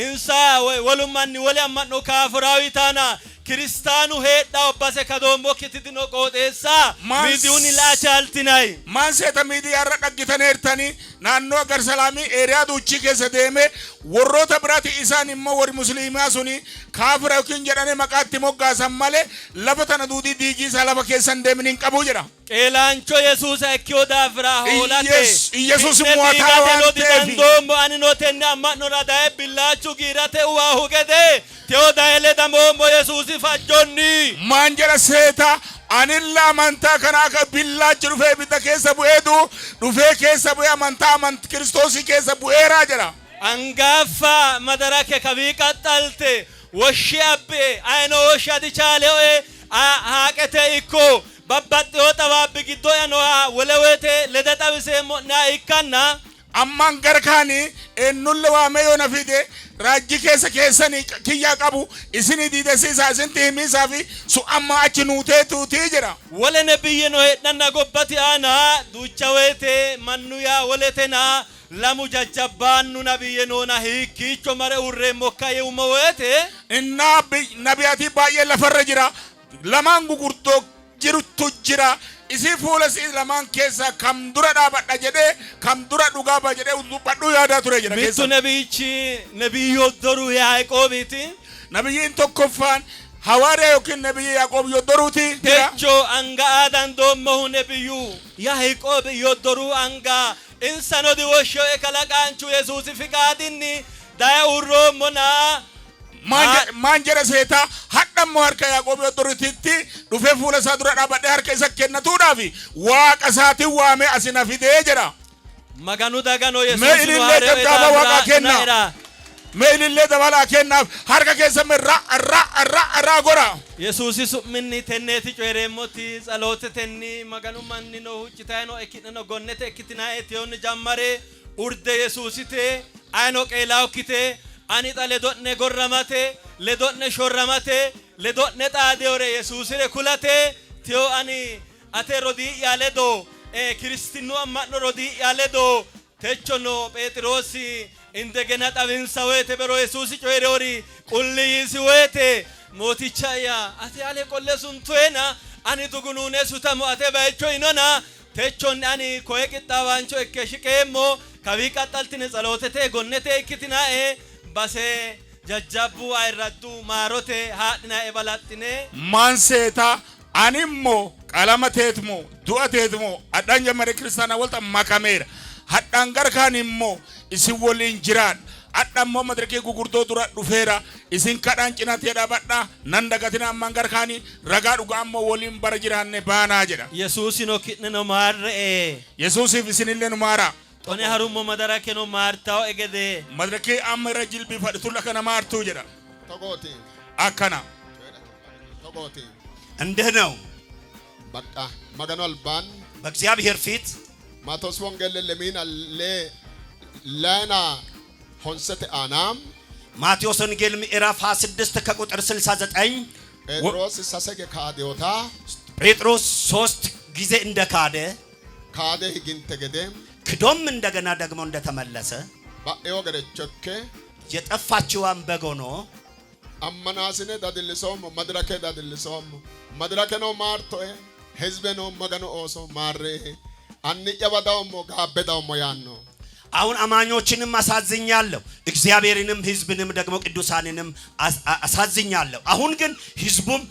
insa walumanni wali ammanno kaafirawi tana Kristanu hedda obbase kadombo kitidino qoodessa midiyuni laachaltinay man seeta miidiyaa irra dhagitaneertani naannoo gar salaamii eeriyaa duuchi keessa deeme warroota biraati isaan immoo warri musliimaa suni kaafira yookiin jedhanii maqaatti moggaasan malee lafa tana duudii diigiisaa lafa keessan deemin hin qabu jedha. Qeelaancho Yesuus ekkiyoo daafiraa hoolate Yesuus mo'ataa waan ta'eef dombo ani notenni ammanno radaa'e billaachuu giirate waa hugede teo daa'elee damombo Yesuusi fajjonni maan jedha seeta anilla amantaa kana akka billaachi dhufee bidda keessa bu'eetu dhufee keessa bu'ee amantaa Kiristoosii keessa bu'eeraa jedha. Angaffa madarake kabii qaxxalte woshi abbe ayno woshi adichaale'e haaqete ikko babbaxxeyo xawaabbi giddoo yanoha wolewete lede xawiseemmo naa ikkanna amman garkaani ennulle waameyo nafide raajji keessanii kiyyaa qabu isini diidesiisaa isinti himiisaa fi su amma achi nuutee tuutii jira. Wole nebiyye no hedhanna gobbati aanaa duucha weete mannu yaa woletena lamu jajjabbaannu nabiyye noona hiikkiicho mare urree mokka yeuma weete innaa nabiyaatii baay'ee lafarra jira lamaan gugurdoo jirutu jira isi fuula si lamaan keessa kam dura dhaabadha jedhee kam dura dhugaa ba jedhee dubbadhu yaadaa ture jira keessa. Mittu nabiyichi nabiyyoo doruu Yaaqoobiiti. Nabiyyiin tokkoffaan hawaariyaa yookiin nabiyyi Yaaqoob yoddoruuti. Techo anga aadan doommahu nabiyyuu Yaaqoob yoddoruu anga insanodi woshoo ekalaqaanchu Yesuusi fiqaadinni daya urroommonaa. maan jedha seeta hadhammoo harka Yaaqoob yoddorutitti dhufee fuula isaa dura dhaabadhee harka isa kennatuudhaafi waaqa isaatiin waamee asina fidee jedha. Maganu daganoo Yesuusi mee ilillee daddaaba waaqaa kenna mee ilillee dabalaa kennaaf harka keessa irraa gora. Yesuusi su'minni tenneeti coyreemmoti tsaloote tenni maganu manni no huccitaay no ekkidhe no gonnete ekkitinaa etiyoonni jammare urde Yesuusite ayno qeelaa okkite ani ta ledonne gorramate ledonne shorramate ledonne xaadeore Yesuusire kulate tiyo ani ate rodii yaaledo Kristinnu ammanno rodii yaaledo techono Phexrosi indegena xawinsa woyte bero Yesuusi coyreori qulliyisi woyte mootichaya ate ale qolle suntuena ani dugunuune sutamo ate bayicho inona techonni ani koye qixxaawaancho ikke shiqeemmo kawii qaxxaltine tsalootete gonnete ikkitinae base jajjabbu ayraddu maarote haadhina ebalaxxine maan seeta animmo qalama teetmo du'a teetmo adhan jammare kiristaana walta makameera hadhan garkaan immoo isin waliin jiraan adhammoo madarkee gugurdoo dura dhufeera isin kadhaan cinatee dhaabadha nan dagatina amman garkaani ragaa dhugaa ammoo waliin bara jiraanne baanaa jedha. Yesuusin okkidne no maarre'e Yesuusiif isinillee nu maara. Tone harummo madarake no maartaa'o egede madarkee amma irra jilbii fadhitulla kana maartuu jedha. Togooti. akkana togooti. እንዲህ ነው በቃ መገኑ አልባን በእግዚአብሔር ፊት ማቶስ ወንጌል ለሚን አለ ለና ሆንሰተ አናም ማቴዎስ ወንጌል ምዕራፍ 26 ከቁጥር 69 ጴጥሮስ ሰሰገ ካዲዮታ ጴጥሮስ 3 ጊዜ እንደካደ ካደ ህግን ተገደ ክዶም እንደገና ደግሞ እንደተመለሰ ባኤዮ ገረቸከ የጠፋችዋን በግ ሆኖ አመናስነ ዳድልሶም መድረከ ዳድልሶም መድረከ ነው ማርቶኤ ህዝብ ነው መገኑ ኦሶ ማሬ አንየበዳውም ጋበዳውም ያን ነው። አሁን አማኞችንም አሳዝኛለሁ እግዚአብሔርንም ህዝብንም ደግሞ ቅዱሳንንም አሳዝኛለሁ። አሁን ግን ህዝቡም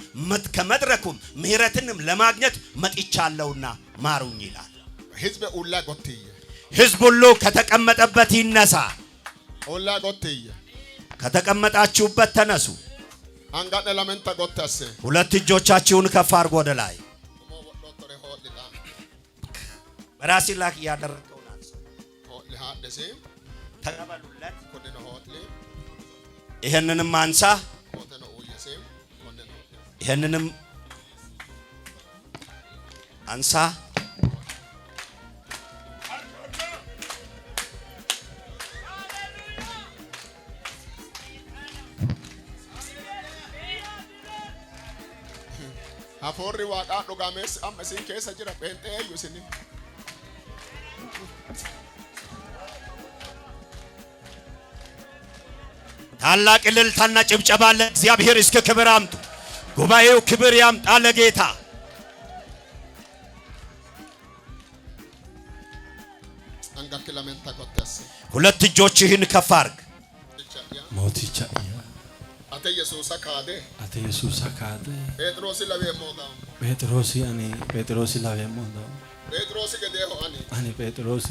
ከመድረኩም ምህረትንም ለማግኘት መጥቻለሁና ማሩኝ ይላል። ህዝብ ኡላ ጎትየ ህዝብ ሁሉ ከተቀመጠበት ይነሳ። ኡላ ጎትየ ከተቀመጣችሁበት ተነሱ። አንጋደ ለመንተ ጎተስ ሁለት እጆቻችሁን ከፍ አድርጉ ወደ ላይ። በራሲ ላይ ያደረገው ለሃደሴ ተቀበሉለት። ኮደነ ሆትሊ ይሄንንም አንሳ፣ ኮደነ ኡየሴ ኮደነ ይሄንንም አንሳ። አፎሪ ዋቃ ዶጋሜስ አመሲን ከሰ ጅራ ጴንጤ ዩስኒ ታላቅ እልልታና ጭብጨባ ለእግዚአብሔር እስከ ክብር አምጡ። ጉባኤው ክብር ያምጣ ለጌታ። ሁለት እጆችህን ከፍ አድርግ። ሞቲቻ አተ ኢየሱስ አካደ አተ ኢየሱስ አካደ ጴጥሮስ ለበሞዳ ጴጥሮስ አኔ ጴጥሮስ ለበሞዳ ጴጥሮስ ገደሆ አኔ ጴጥሮስ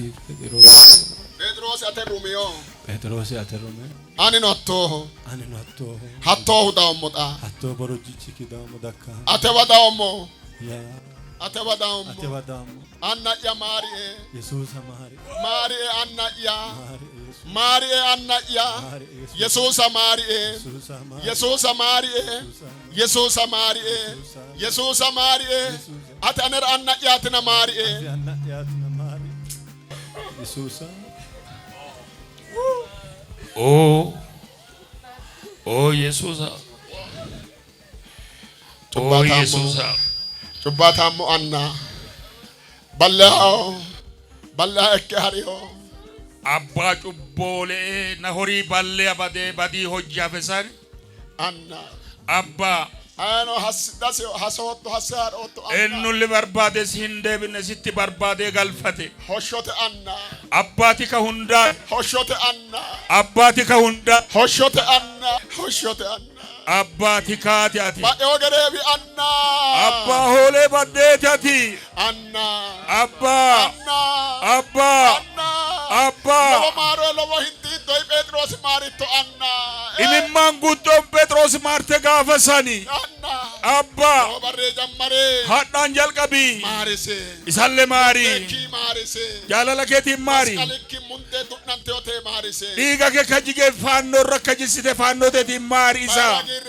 አተ ሮሚዮ ጴጥሮስ አተ ሮሚዮ አኔ ኖቶ ሀቶ ሁዳሞዳ ሀቶ በሮጂቺ ኪዳሞ ዳካ አተ ወዳሞ ያ አተ ወዳሞ አናያ ማሪኤ ኢየሱስ ማሪኤ አናያ ማሪኤ አናያ ኢየሱስ ማሪኤ ኢየሱስ ማሪኤ ኢየሱስ ማሪኤ ኢየሱስ ማሪኤ አተ አነር አናያትና ማሪኤ ኢየሱስ ኦ ኢየሱስ ኦ ኢየሱስ ጩባታሙ አና በላው በላ እካሪዮ አባ ጩቦሌ ነሆሪ ባለ አባዴ ባዲ ሆጃ ፈሳን አና አባ አኖ ሐስዳስ ሐሶት ሐሳር ኦቶ እኑ ለበርባዴ ሲንደ ብነሲቲ በርባዴ ጋልፈቴ ሆሾተ አና አባቲ ከሁንዳ ሆሾተ አና አባቲ ከሁንዳ ሆሾተ አና ሆሾተ አና አባቲ ካቲያቲ ባዮ ገረቢ አና አባ ሆሌ ባዴታቲ አና አባ አና አባ አና አባ ለማሮ ለወሂንቲ ዶይ ጴጥሮስ ማሪቶ አና ኢንማን ጉዶም ጴጥሮስ ማርተ ጋፈሳኒ አና አባ ወበሬ ጀመሬ ሀዳን ጀልቀቢ ማሪሴ ኢሳለ ማሪ ኪ ማሪሴ ጃለለኬቲ ማሪ አለኪ ሙንቴ ዱናንቴዮቴ ማሪሴ ዲጋ ከጂጌ ፋኖ ረከጂስቴ ፋኖቴቲ ማሪ ኢሳ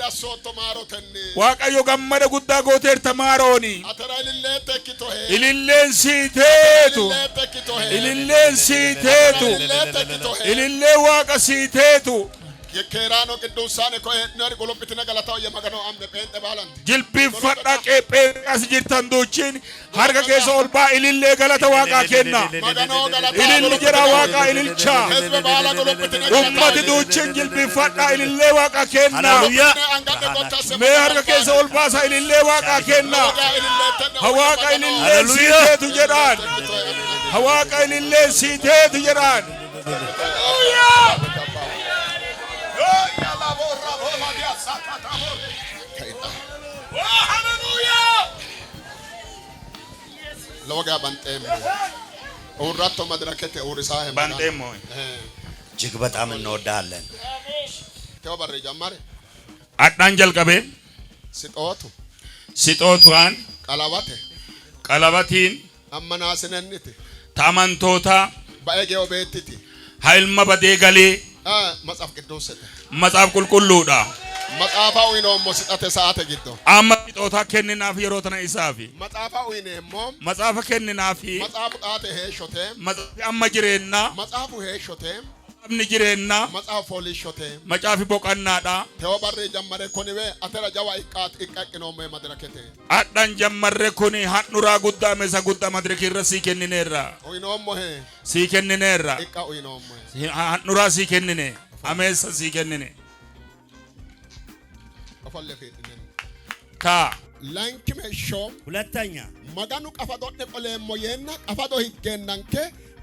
አሶቶ ማሮተኒ ዋቀዮ ገመደ ጉዳ ጎቴር ተማሮኒ አተራ ኢልሌቴ ኪቶሄ ኢልሌን ሲቴቱ ኢልሌቴ ኪቶሄ ኢልሌን ሲቴቱ ኢልሌቴ ኪቶሄ ኢልሌ ዋቀ ሲቴቱ የኬራኖ ቅዱሳን ኮ ነር ጎሎብትና ገላታው የመገነው አምደ ጴንጤ ባላንት jilbiin fadha qephee as jirtan duuchiin harka keessa ol baa ilillee galata waaqaa kenna ililli jira waaqaa ililcha ummati duuchiin jilbiin fadha ilillee waaqaa kenna mee harka keessa ol baasa ilillee waaqaa kenna hawaaqa ilillee siiteetu jedhaan hawaaqa ilillee siiteetu jedhaan loga bantemo ኡራቶ መድረከተ ኡርሳህ ባንቴሞ እጅግ በጣም እንወዳለን። ተወበረ ጀማሪ አዳን ጀልቀቤን ሲጦቱን ቀለበቲን አመናስነንት ታማንቶታ ባኤጌው ቤትቲ ኃይልማ በዴገሌ መጽሐፍ ቅዱስ መጽሐፍ ቁልቁሉዳ መጽሐፋው ነው መስጠተ ሰዓተ ግዶ አማ ጦታ ከነናፍ የሮተና ኢሳፊ መጽሐፋው ነው መጽሐፈ ከነናፊ መጽሐፍ ጣተ ሄሾቴ መጽሐፍ አመጅሬና መጽሐፉ ሄሾቴ አብንጅሬና መጽሐፍ ፎሊሾቴ መጽሐፍ ቦቀናዳ ተወበረ ጀመረ ኮኒዌ አተራ ጃዋ ይቃቅ ነው መድረከቴ አዳን ጀመረ ኮኒ ሀኑራ ጉዳ መሳ ጉዳ መድረክ ይረሲ ከነኔራ ኦይኖም ሞሄ ሲከነኔራ ይቃ ኦይኖም ሀኑራ ሲከነኔ አሜሳ ሲከነኔ ታ ላንኪ መሾ ሁለተኛ መጋኑ ቀፋዶ ነቆለሞ የና ቀፋዶ ይገናንከ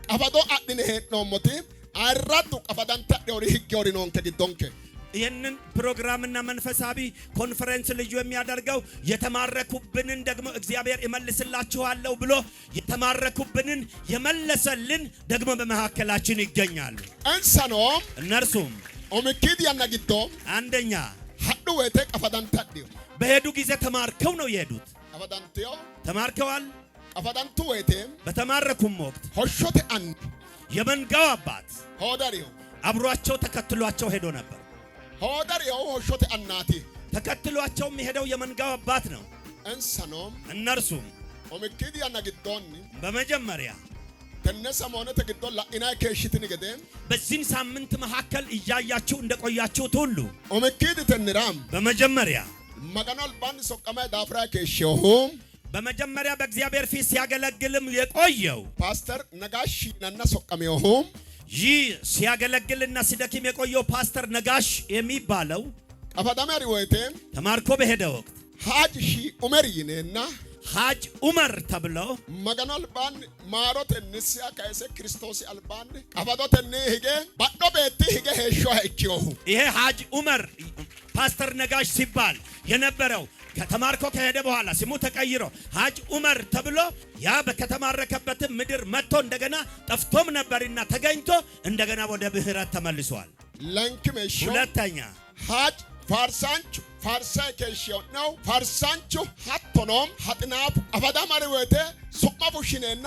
ቀፋዶ አድነ ሄድኖ ሞቲ አራቱ ቀፋዳንታ ዶሪ ህጎሪ ነው ከግዶንከ ይህንን ፕሮግራምና መንፈሳዊ ኮንፈረንስ ልዩ የሚያደርገው የተማረኩብንን ደግሞ እግዚአብሔር ይመልስላችኋለሁ ብሎ የተማረኩብንን የመለሰልን ደግሞ በመካከላችን ይገኛሉ። አንሰኖም እነርሱም ኦምኪድ ያናግዶ አንደኛ ሀዱ ወተ ቀፋዳንታ ዲዮ በሄዱ ጊዜ ተማርከው ነው የሄዱት። ቀፋዳንቲዮ ተማርከዋል። ቀፋዳንቱ ወተ በተማረኩም ወቅት ሆሾተ አን የመንጋው አባት ሆዳሪዮ አብሯቸው ተከትሏቸው ሄዶ ነበር። ሆዳሪዮ ሆሾተ አናቲ ተከትሏቸውም የሄደው የመንጋው አባት ነው። እንሰኖም እነርሱም ኦምኪድ ያናግዶን በመጀመሪያ ተነሰሞነ ተግዶ ላኢና ከሽትን ገደ በዚህን ሳምንት መካከል እያያችሁ እንደቆያችሁት ሁሉ ኦምኪድ ተንራም በመጀመሪያ መገናል ባን ሶቀማ ዳፍራ ከሽሁም በመጀመሪያ በእግዚአብሔር ፊት ሲያገለግልም የቆየው ፓስተር ነጋሽ ነና ሶቀሜሁም ይህ ሲያገለግልና ሲደክም የቆየው ፓስተር ነጋሽ የሚባለው ቀፈዳሜ ሪወይቴ ተማርኮ በሄደ ወቅት ሀጅ ሺ ኡመር ይኔና ሀጅ ኡመር ተብሎ መገኖ አልባን ማሮት ንስያ ከይሰ ክርስቶስ አልባን ቀፈዶት ሂጌ ባዶ ቤት ሂጌ ሄሾ አይኪዮ ይሄ ሀጅ ኡመር ፓስተር ነጋሽ ሲባል የነበረው ከተማርኮ ከሄደ በኋላ ስሙ ተቀይሮ ሀጅ ኡመር ተብሎ ያ በከተማረከበት ምድር መጥቶ እንደገና ጠፍቶም ነበርና ተገኝቶ እንደገና ወደ ብህረት ተመልሷል። ለንክመሾ ሁለተኛ ሀጅ ፋርሳንቹ ፋርሳይ ከሽዮ ነው ፋርሳንቹ ሀቶኖም ሀጥናፍ አፈዳማሪ ወቴ ሱቅማ ፉሽኔና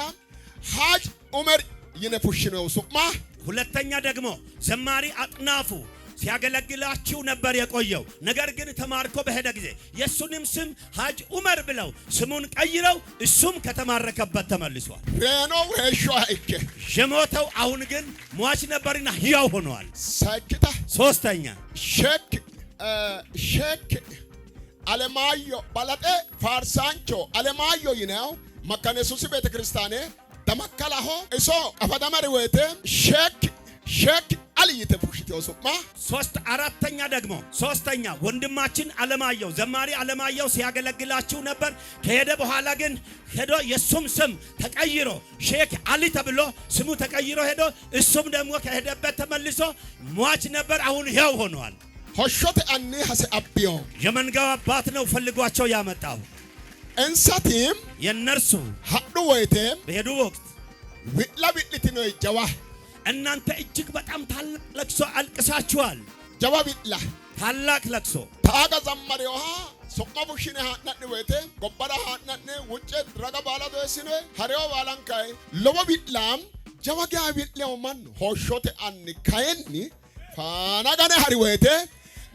ሀጅ ኡመር ይነፉሽነው ሱቅማ ሁለተኛ ደግሞ ዘማሪ አጥናፉ ሲያገለግላችሁ ነበር የቆየው። ነገር ግን ተማርኮ በሄደ ጊዜ የሱንም ስም ሀጅ ኡመር ብለው ስሙን ቀይረው እሱም ከተማረከበት ተመልሷል። ሬኖ ሄሾ አይከ የሞተው አሁን ግን ሟች ነበርና ሕያው ሆኗል። ሳይክታ ሶስተኛ ሼክ አለማዮ ባላጤ ፋርሳንቾ አለማዮ ይነው መካነ ኢየሱስ ቤተ ክርስቲያኔ ተመከላሆ እሶ ቀፈዳማሪ ወቴ ሼክ አልይተ ፉሽቴው ሱማ ሶስተኛ ወንድማችን አለማየሁ ዘማሪ አለማየሁ ሲያገለግላችሁ ነበር። ከሄደ በኋላ ግን ሄዶ የሱም ስም ተቀይሮ ሼክ አሊ ተብሎ ስሙ ተቀይሮ ሄዶ እሱም ደግሞ ከሄደበት ተመልሶ ሟች ነበር፣ አሁን ሕያው ሆኗል። ሆሾተ አኒ ሐሰ አብዮ የመንጋው አባት ነው ፈልጓቸው ያመጣው። እንሳቲም የነርሱ ሀዱ ወይቴም በሄዱ ወቅት ዊላ ዊልቲ ነው ጀዋ እናንተ እጅግ በጣም ታላቅ ለቅሶ አልቅሳችኋል። ጀዋ ዊላ ታላቅ ለቅሶ ታጋ ዘማሪዋ ሶቀቡ ሽነ ሀናን ወይቴ ጎበራ ሀናን ውጭ ረጋ ባላ ደስነ ሀሪዮ ባላንካይ ሎቦ ዊላም ጀዋ ጋ ዊላው ማን ሆሾተ አኒ ካየኒ ፋናጋነ ሀሪ ወይቴ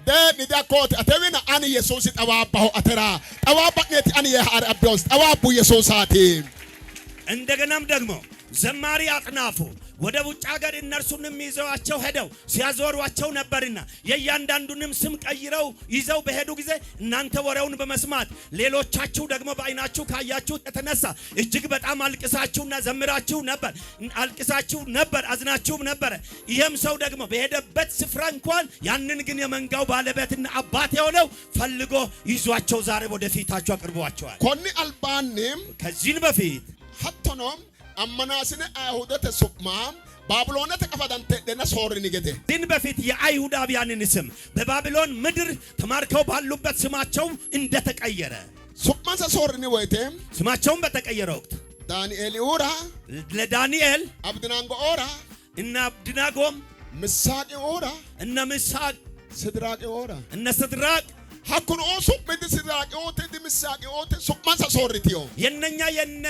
ደኒዳ ኮት አተዊና አን ኢየሱስ ጠባባው አተራ ጠባባነት አን የሃር አብዶስ ጠባቡ ኢየሱሳቲ እንደገናም ደግሞ ዘማሪ አጥናፉ ወደ ውጭ ሀገር እነርሱንም ይዘዋቸው ሄደው ሲያዞሯቸው ነበርና የእያንዳንዱንም ስም ቀይረው ይዘው በሄዱ ጊዜ እናንተ ወሬውን በመስማት ሌሎቻችሁ ደግሞ በዓይናችሁ ካያችሁ የተነሳ እጅግ በጣም አልቅሳችሁና ዘምራችሁ ነበር አዝናችሁም ነበር። ይህም ሰው ደግሞ በሄደበት ስፍራ እንኳን ያንን ግን የመንጋው ባለቤትና አባት የሆነው ፈልጎ ይዟቸው ዛሬ ወደ ፊታችሁ አቅርቧቸዋል። ኮኒ አልባንም ከዚህን በፊት ሀቶኖም አመናስነ አይሁደተ ሱቅማም ባቢሎን ተቀፈዳንተ ደና ሶርኒ ገደ din በፊት የአይሁዳውያንን ስም በባቢሎን ምድር ተማርከው ባሉበት ስማቸው እንደተቀየረ ሱቅማን ሶርኒ ወይቴ ስማቸውን በተቀየረ ወቅት ዳንኤል ኡራ ለዳንኤል አብድናንጎ ኦራ እና አብድናጎም ምሳቅ ኦራ እና ምሳቅ ስድራቅ ኦራ እና ስድራቅ ሀኩን ኦሱ በድስራቅ ኦቴ ድምሳቅ ኦቴ ሱቅማን ሶርቲዮ የነኛ የነ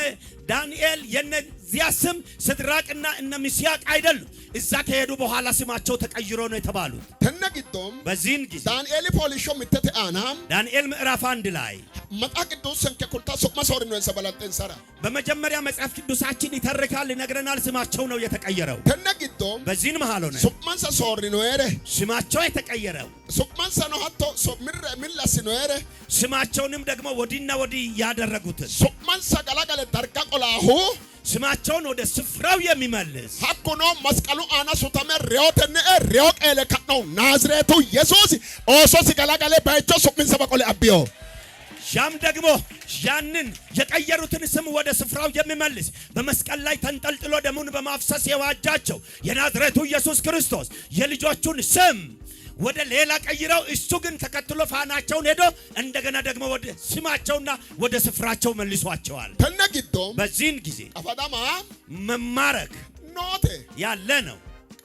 ዳንኤል የነ ዚያስም ስድራቅና እነ ሚስያቅ አይደሉም። እዛ ከሄዱ በኋላ ስማቸው ተቀይሮ ነው የተባሉት። ተነግዶም በዚህን ጊዜ ዳንኤል ፖሊሾ ምተተ አናም ዳንኤል ምዕራፍ 1 ላይ መጣ ቅዱስ ሰንከኩልታ ሱቅማ ሶር ነው ሰበላጤን ሰራ በመጀመሪያ መጽሐፍ ቅዱሳችን ይተርካል ይነግረናል። ስማቸው ነው የተቀየረው። ተነግዶም በዚህን መሃል ሆነ ሱቅማን ሶር ነው ኤረ ስማቸው የተቀየረው። ሱቅማን ሰኖ ሀቶ ሶምር ሚላስ ነው ኤረ ስማቸውንም ደግሞ ወዲና ወዲ ያደረጉት ሱቅማን ሰቀላቀለ ዳርካ ቆላሁ ስማቸውን ወደ ስፍራው የሚመልስ ሀኩኖ መስቀሉ አና ሱተመ ሪዮተነ ሪዮ ቀለ ከነው ናዝሬቱ ኢየሱስ ኦሶ ሲቀላቀለ ባይቾ ሱቅምን ሰበቆለ አብዮ ሻም ደግሞ ያንን የቀየሩትን ስም ወደ ስፍራው የሚመልስ በመስቀል ላይ ተንጠልጥሎ ደሙን በማፍሰስ የዋጃቸው የናዝሬቱ ኢየሱስ ክርስቶስ የልጆቹን ስም ወደ ሌላ ቀይረው እሱ ግን ተከትሎ ፋናቸውን ሄዶ እንደገና ደግሞ ወደ ስማቸውና ወደ ስፍራቸው መልሷቸዋል። ተነግዶም በዚህን ጊዜ አፈዳማ መማረክ ኖቴ ያለ ነው።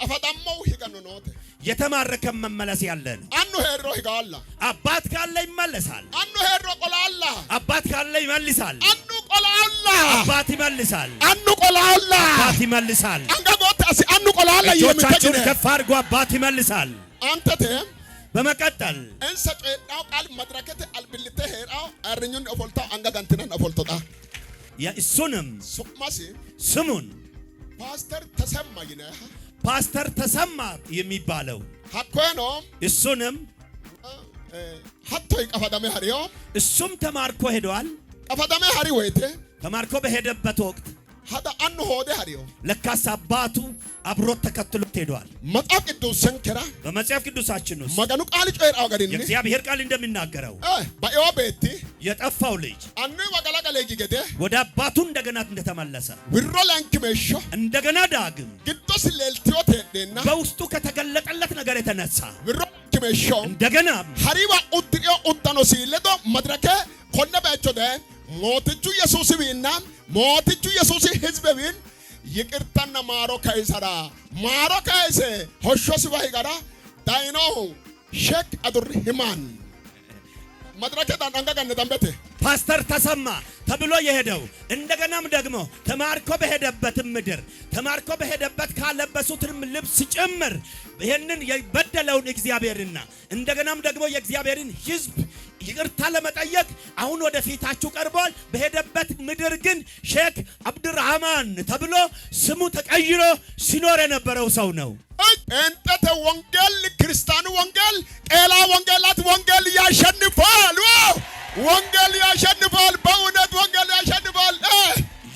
አፈዳማው ሂገኑ ኖቴ የተማረከ መመለስ ያለ ነው። አኑ ሄሮ ሂጋላ አባት ካለ ይመለሳል። አኑ ሄሮ ቆላላ አባት ካለ ይመልሳል። አኑ ቆላላ አባት ይመልሳል። አኑ ቆላላ አባት ይመልሳል። አንጋጎታሲ አኑ ቆላላ እጆቻችሁን ከፍ አድርጎ አባት ይመልሳል። አንተተ በመቀጠል እንሰ ጨዳው ቃል መድረከተ አልብልተ ሄራው አርኙን ኦፎልታ አንጋጋንተናን ኦፎልቶዳ የእሱንም ሱቅማሲ ስሙን ፓስተር ተሰማ ይነህ ፓስተር ተሰማ የሚባለው ሀኮኖ እሱንም ሀቶ ይቀፈዳሜ ሀሪዮ እሱም ተማርኮ ሄዷል። ቀፈዳሜ ሀሪ ወይቴ ተማርኮ በሄደበት ወቅት هذا أنه هو ده هريو ለካስ አባቱ አብሮት ተከትሎት ሄዷል። مطعم قدوس سنكرا በመጽሐፍ ቅዱሳችን ውስጥ ما كانوا قال جوير أو قديني የእግዚአብሔር ቃል እንደሚናገረው بأيوا بيتي የጠፋው ልጅ أنو وقالا قالي جيجته ወደ አባቱ እንደገና እንደተመለሰ ورولان كمشوا እንደገና ዳግም قدوس الليلتيو تهدينا በውስጡ ከተገለጠለት ነገር የተነሳ ورولان كمشوا እንደገና هريوا أدريو أدانو سيلدو مدركة كنا بيجو ده موتيجو يسوع بينا موتيجو يسوع حزب بين يكرتنا مارو كايسرا مارو كايسه هشوس بايغارا داينو شك أدور همان مدركة دانغا كان دامبته ፓስተር ተሰማ ተብሎ የሄደው እንደገናም ደግሞ ተማርኮ በሄደበት ምድር ተማርኮ በሄደበት ካለበሱትም ልብስ ጭምር ይሄንን የበደለውን እግዚአብሔርና እንደገናም ደግሞ የእግዚአብሔርን ሕዝብ ይቅርታ ለመጠየቅ አሁን ወደ ፊታችሁ ቀርቧል። በሄደበት ምድር ግን ሼክ አብዱራህማን ተብሎ ስሙ ተቀይሮ ሲኖር የነበረው ሰው ነው። እንጠተ ወንጌል ክርስቲያኑ ወንጌል ቄላ ወንጌላት ወንጌል ያሸንፋል። ወንጌል ያሸንፋል። በእውነት ወንጌል ያሸንፋል።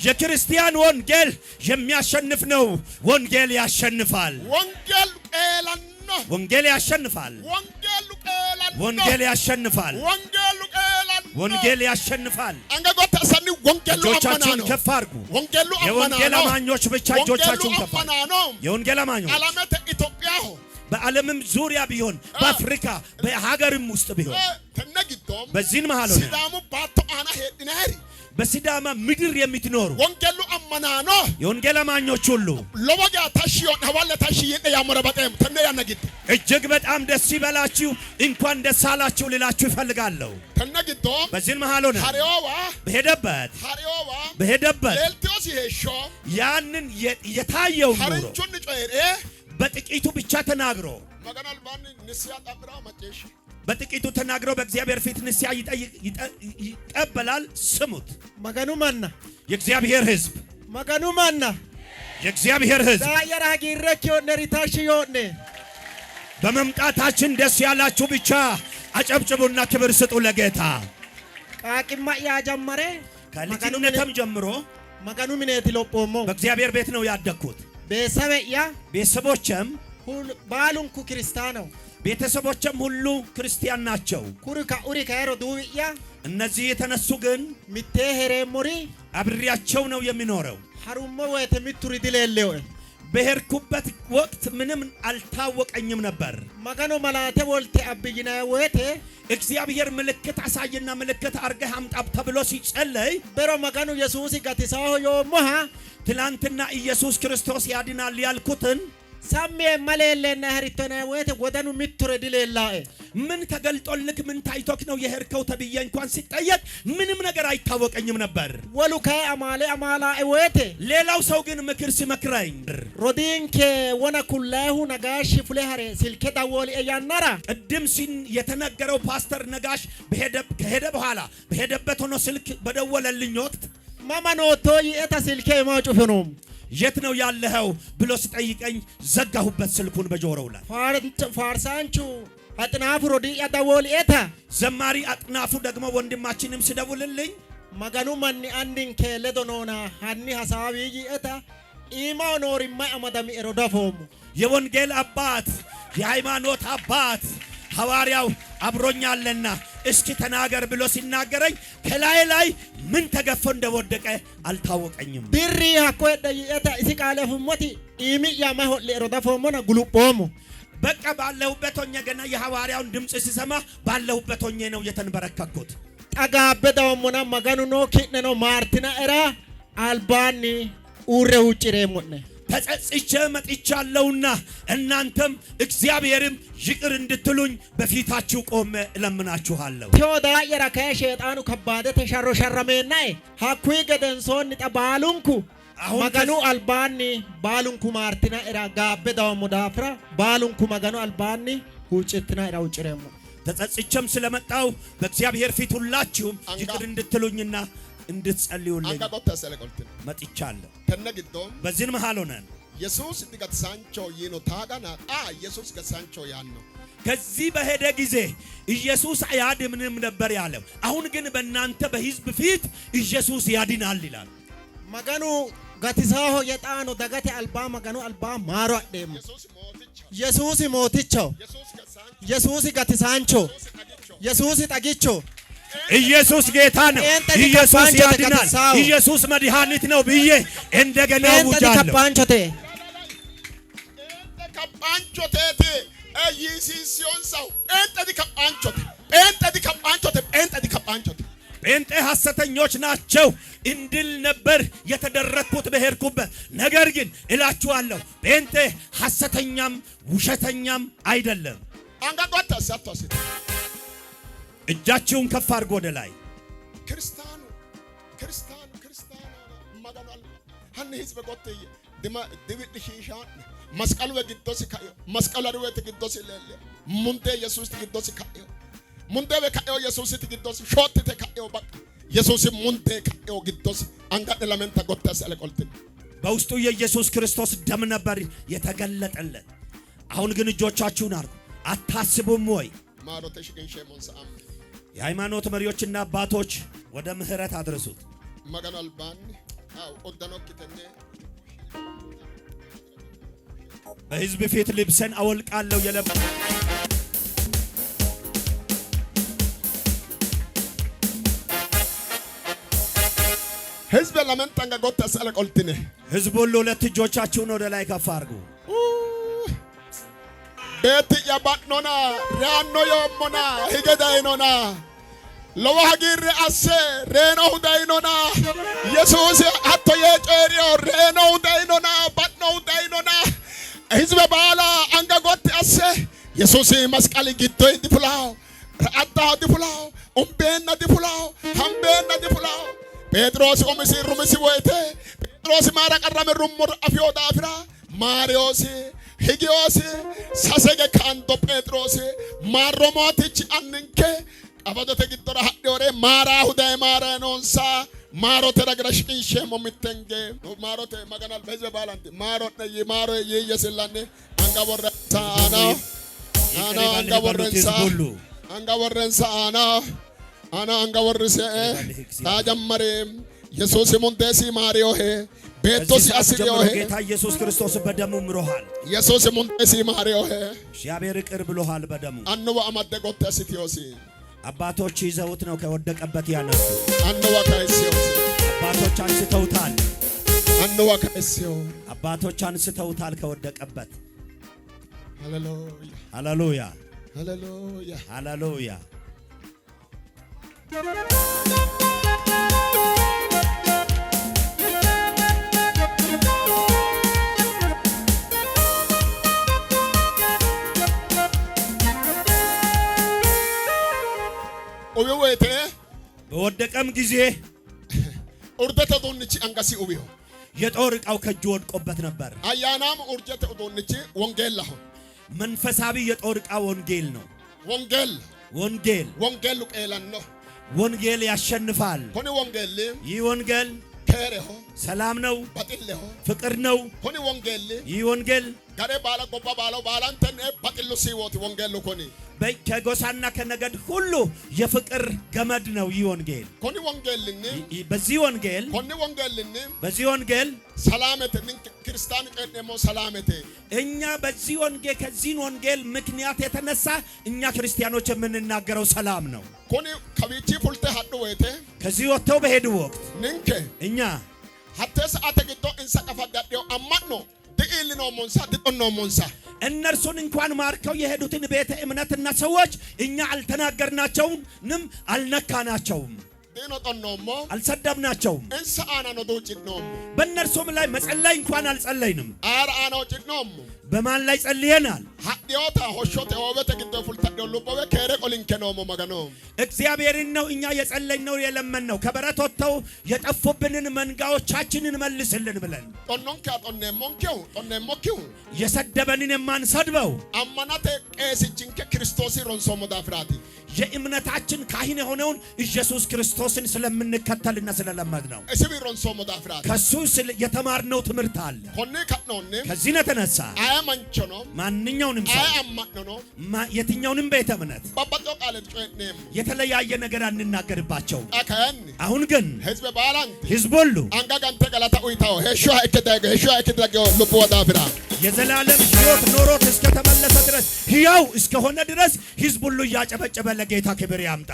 የክርስቲያን ወንጌል የሚያሸንፍ ነው። ወንጌል ያሸንፋል። ወንጌል ቄላና ወንጌል ያሸንፋል። ወንጌል ቄላና ወንጌል ያሸንፋል። ወንጌል ቄላና ወንጌል ያሸንፋል። አንገጎታ ሰኒ ወንጌሉ አማና ነው። ከፍ አድርጉ። ወንጌሉ አማና ነው። የወንጌል አማኞች ብቻ እጆቻችሁን ከፍ አድርጉ። የወንጌል አማኞች ዓለመተ ኢትዮጵያ በዓለምም ዙሪያ ቢሆን በአፍሪካ በሀገርም ውስጥ ቢሆን ተነግቶም በዚህን መሃል ሆነ ሲዳሙ ባቶ አና ሄድናሪ በሲዳማ ምድር የምትኖሩ ወንጌሉ አማናኖ የወንጌል አማኞች ሁሉ ለወጋ ታሽዮ ነዋለ ታሽየ ያመረበቀም ተነ ያነግት እጅግ በጣም ደስ ይበላችሁ፣ እንኳን ደስ አላችሁ ልላችሁ ይፈልጋለሁ። ተነግቶም በዚህን መሃል ሆነ ሐሪዮዋ በሄደበት ሌልቲዮስ ይሄሾ ያንን የታየው ኑሮ ሐርንቹን ጮሄ በጥቂቱ ብቻ ተናግሮ መገናል ባን ንስያ ጠብራ መጨሽ በጥቂቱ ተናግሮ በእግዚአብሔር ፊት ንስያ ይቀበላል። ስሙት። መገኑ ማና የእግዚአብሔር ሕዝብ መገኑ ማና የእግዚአብሔር ሕዝብ ዳየራ ጊረኪዮ ነሪታሽዮ ነ በመምጣታችን ደስ ያላችሁ ብቻ አጨብጭቡና ክብር ስጡ ለጌታ። ቃቂማ ያጀመረ ከልጅነቴም ጀምሮ መገኑ ምኔት ሎፖሞ በእግዚአብሔር ቤት ነው ያደግኩት። ቤተሰበያ ቤተሰቦችም ባሉንኩ ክርስቲያኖ ቤተሰቦችም ሁሉ ክርስቲያን ናቸው። ኩሪካ ኡሪካ ያሮ ዱዊያ እነዚህ የተነሱ ግን ሚቴ ሄሬሞሪ አብሬያቸው ነው የሚኖረው። ሐሩሞ ወተ ሚቱሪ ድሌሌው በሄድኩበት ወቅት ምንም አልታወቀኝም ነበር። መገኖ መላቴ ወልቴ አብይና ወተ እግዚአብሔር ምልክት አሳይና ምልክት አርገህ አምጣ ተብሎ ሲጸለይ በሮ መገኑ ኢየሱስ ጋቲሳሆ ዮሞሃ ትላንትና ኢየሱስ ክርስቶስ ያድናል ያልኩትን ሳሜ ማለለና ህሪቶና ወተ ወደኑ ሚቱሪ ድሌላኤ ምን ተገልጦልክ ምን ታይቶክ ነው የሄድከው ተብዬ እንኳን ሲጠየቅ ምንም ነገር አይታወቀኝም ነበር። ወሉካ አማላ ወተ ሌላው ሰው ግን ምክር ሲመክረኝ ሮዲንኬ ወና ኩላሁ ነጋሽ ፍለሃሬ ሲልከ ዳወል ያናራ ቅድም ሲን የተነገረው ፓስተር ነጋሽ ከሄደ በኋላ በሄደበት ሆኖ ስልክ በደወለልኝ ወቅት ማማኖቶ የታ ሲልከ ማጩፈኖም የት ነው ያለኸው ብሎ ሲጠይቀኝ ዘጋሁበት ስልኩን በጆሮው ላይ። ፋርሳንቹ አጥናፉ ሮዲ ያዳወል ኤታ ዘማሪ አጥናፉ ደግሞ ወንድማችንም ሲደውልልኝ መገኑ ማኒ አንድን ከለዶኖና ሃኒ ሐሳቢ ኤታ ኢማው ኖሪ ማይ አማዳሚ ኤሮዳፎም የወንጌል አባት የሃይማኖት አባት ሐዋርያው አብሮኛለና እስኪ ተናገር ብሎ ሲናገረኝ ከላይ ምን ተገፎ እንደወደቀ አልታወቀኝም። ቢሪ ሀኮ ደይታ ኢሲቃለፉ ሞቲ ኢሚ ያማሆ ለሮዳፎሞና ጉሉጶሞ በቃ ባለሁበት ሆኜ ገና የሐዋርያውን ድምጽ ሲሰማ ባለሁበት ሆኜ ነው የተንበረከኩት። ጠጋበዳውሞና መገኑ ኖ ኪነኖ ማርቲና ኤራ አልባኒ ኡሬው ጭሬሞነ ተጸጽቼ መጥቻለሁና እናንተም እግዚአብሔርም ይቅር እንድትሉኝ በፊታችሁ ቆሜ እለምናችኋለሁ። ቴዎዳ የራከ ሸይጣኑ ከባደ ተሻሮ ሸረመናይ ሀኩይ ገደንሶን ጠባሉንኩ መገኑ አልባኒ ባሉንኩ ማርቲና ኤራ ጋበዳው ሙዳፍራ ባሉንኩ መገኑ አልባኒ ሁጭትና ኤራ ውጭሬሞ ተጸጽቼም ስለመጣው በእግዚአብሔር ፊት ሁላችሁም ይቅር እንድትሉኝና እንድትጸልዩልኝ መጥቻለሁ። ተነግዶም በዚህን መሃል ሆነን ኢየሱስ ዲጋትሳንቾ ይኖ ታጋና ኢየሱስ ገሳንቾ ያኖ ከዚህ በሄደ ጊዜ ኢየሱስ አያድንም ነበር ያለው። አሁን ግን በእናንተ በሕዝብ ፊት ኢየሱስ ያድናል ይላል። መገኑ gatisaho yexaano dagate albaa maganu albaa maaro adheemmo yesuusi mooticho yesuusi gatisaancho yesuusi xagicho ኢየሱስ ጌታ ነው። ኢየሱስ ያድናል። ኢየሱስ መድኃኒት ነው ብዬ እንደገና አውጃለሁ። ካፓንቾቴ ኢየሱስዮንሳው ጴንጤ ካፓንቾቴ ጴንጤ ሐሰተኞች ናቸው እንድል ነበር የተደረኩት በሄድኩበት። ነገር ግን እላችኋለሁ ጴንጤ ሐሰተኛም ውሸተኛም አይደለም። አንጋጓታ ሳቶስ እጃችሁን ከፍ አድርጎ ወደ ላይ ክርስቲያኑ ማጋናል ሀኒ ህዝብ ቆጥይ ድብድ ሺሻን መስቀሉ በግዶስ ካዮ መስቀሉ አድወት ግዶስ ለለ ሙንቴ ኢየሱስ ግዶስ ካዮ ሙንቴ በካዮ ኢየሱስ ግዶስ ሾት ተካዮ በቃ ኢየሱስ ሙንቴ ካዮ ግዶስ አንጋደ ለምን ተቆጣስ አለቆልት በውስጡ የኢየሱስ ክርስቶስ ደም ነበር የተገለጠለት። አሁን ግን እጆቻችሁን አርጉ። አታስቡም ወይ? ማሮተሽ ግን ሸሞን ሰአም የሃይማኖት መሪዎችና አባቶች ወደ ምህረት አድርሱት። ማጋናል ባን ኦዳኖክተነ በህዝብ ፊት ልብሰን አወልቃለሁ የለም ህዝብ ለምን ተንጋጎተስ አለቆልትነ ህዝብ ሁሉ ሁለት እጆቻችሁን ወደ ላይ ከፍ አድርጉ። ቤት ያባኖና ራኖ የሞና ሂገዳይኖና ለዋጊር አሰ ሬኖ ዳይኖና ኢየሱስ አቶ የጨሪዮ ሬኖ ዳይኖና ባኖ ዳይኖና ህዝብ ባላ አንጋጎት አሰ ኢየሱስ መስቀል ግዶ ዲፍላው አጣ ዲፍላው ኡምቤና ዲፍላው ሃምቤና ዲፍላው ጴጥሮስ ሩምሲ ወይቴ ጴጥሮስ ማራ ቀረመ ሩሙር አፍዮ ዳፍራ ማሪዮስ ሂጊዮስ ሳሰገ ካንቶ ጴጥሮስ ማሮሞቲች አንንከ ቀበዶተ ግዶራ ሀዲዮሬ ማራ ሁዳይ ማራ ኖንሳ ማሮተ ረግረሽ ኢንሸሞ ሚተንገ ማሮተ ማጋናል በዘ ባላንት ማሮት ነይ ማሮ የየስላኔ አንጋወረሳ አና አንጋወረንሳ አና አንጋወርሰ ታጀመረ ኢየሱስ ሞንቴሲ ማሪዮሄ ቤቶስ አስሪዮሄ ጌታ ኢየሱስ ክርስቶስ በደሙ ምሮሃል። ኢየሱስ ሞንቴሲ ማሪዮሄ እግዚአብሔር ይቅር ብሎሃል በደሙ። አንዋ አማደጎተ ሲቲዮሲ አባቶች ይዘውት ነው ከወደቀበት ያነሱ። አንዋ ካይሲዮሲ አባቶች አንስተውታል። አንዋ ካይሲዮ አባቶች አንስተውታል ከወደቀበት። ሃሌሉያ ሃሌሉያ ሃሌሉያ ሃሌሉያ። ኦዮዌቴ በወደቀም ጊዜ ኡርደተ ዶንቺ አንጋሲ ኦቢዮ የጦር ዕቃው ከእጁ ወድቆበት ነበር። አያናም ኡርጀተ ዶንቺ ወንጌል ነው። መንፈሳዊ የጦር ዕቃ ወንጌል ነው። ወንጌል ቄላን ነው። ወንጌል ያሸንፋል። ሆነ ወንጌል ይህ ወንጌል ከረሆ ሰላም ነው፣ በጥልሆ ፍቅር ነው። ሆነ ወንጌል ይህ ወንጌል ጋሬ ባላ ጎባ ባላው ባላንተን በጥሉ ሲወት ወንጌል ኮኒ ከጎሳና ከነገድ ሁሉ የፍቅር ገመድ ነው። ይህ ወንጌል ኮኒ ወንጌል በዚህ ወንጌል በዚህ ወንጌል ሰላመተ ክርስቲያን ቀደሞ ሰላመተ እኛ በዚህ ወንጌል ከዚህ ወንጌል ምክንያት የተነሳ እኛ ክርስቲያኖች የምንናገረው ሰላም ነው። ኮኒ ከቢቺ ፉልተ ሀዱ ወይቴ ከዚህ ወጥተው በሄዱ ወቅት ንንከ እኛ ሀተስ አተግዶ እንሰቀፈዳዴው አማኖ ድኢልኖ ሞንሳ ድጦኖ ሞንሳ እነርሱን እንኳን ማርከው የሄዱትን ቤተ እምነትና ሰዎች እኛ አልተናገርናቸውም፣ አልነካናቸውም፣ አልሰደብናቸውም። በእነርሱም ላይ መጸለይ እንኳን አልጸለይንም። በማን ላይ ጸልየናል? እግዚአብሔርን ነው እኛ የጸለይነው የለመንነው። ከበረት ወጥተው የጠፉብንን መንጋዎቻችንን መልስልን ብለን የሰደበንን የማንሰድበው የእምነታችን ካህን የሆነውን ኢየሱስ ክርስቶስን ስለምንከተልና ስለለመድ ነው። ከሱ የተማርነው ትምህርት አለ። ከዚህ የተነሳ manchono ማንኛውንም ሰው amanno የትኛውንም ቤተ እምነት babbaxo qaale coy'neemmo የተለያየ ነገር አንናገርባቸው akayanni አሁን ግን hizbe baalanti ህዝብ ሁሉ anga gante galata uytawo heeshshuha ikke dagewo lubbuwa daafira የዘላለም ሕይወት ኖሮት እስከተመለሰ ድረስ ሕያው እስከሆነ ድረስ ህዝብ ሁሉ እያጨበጨበ ለጌታ ክብር ያምጣ።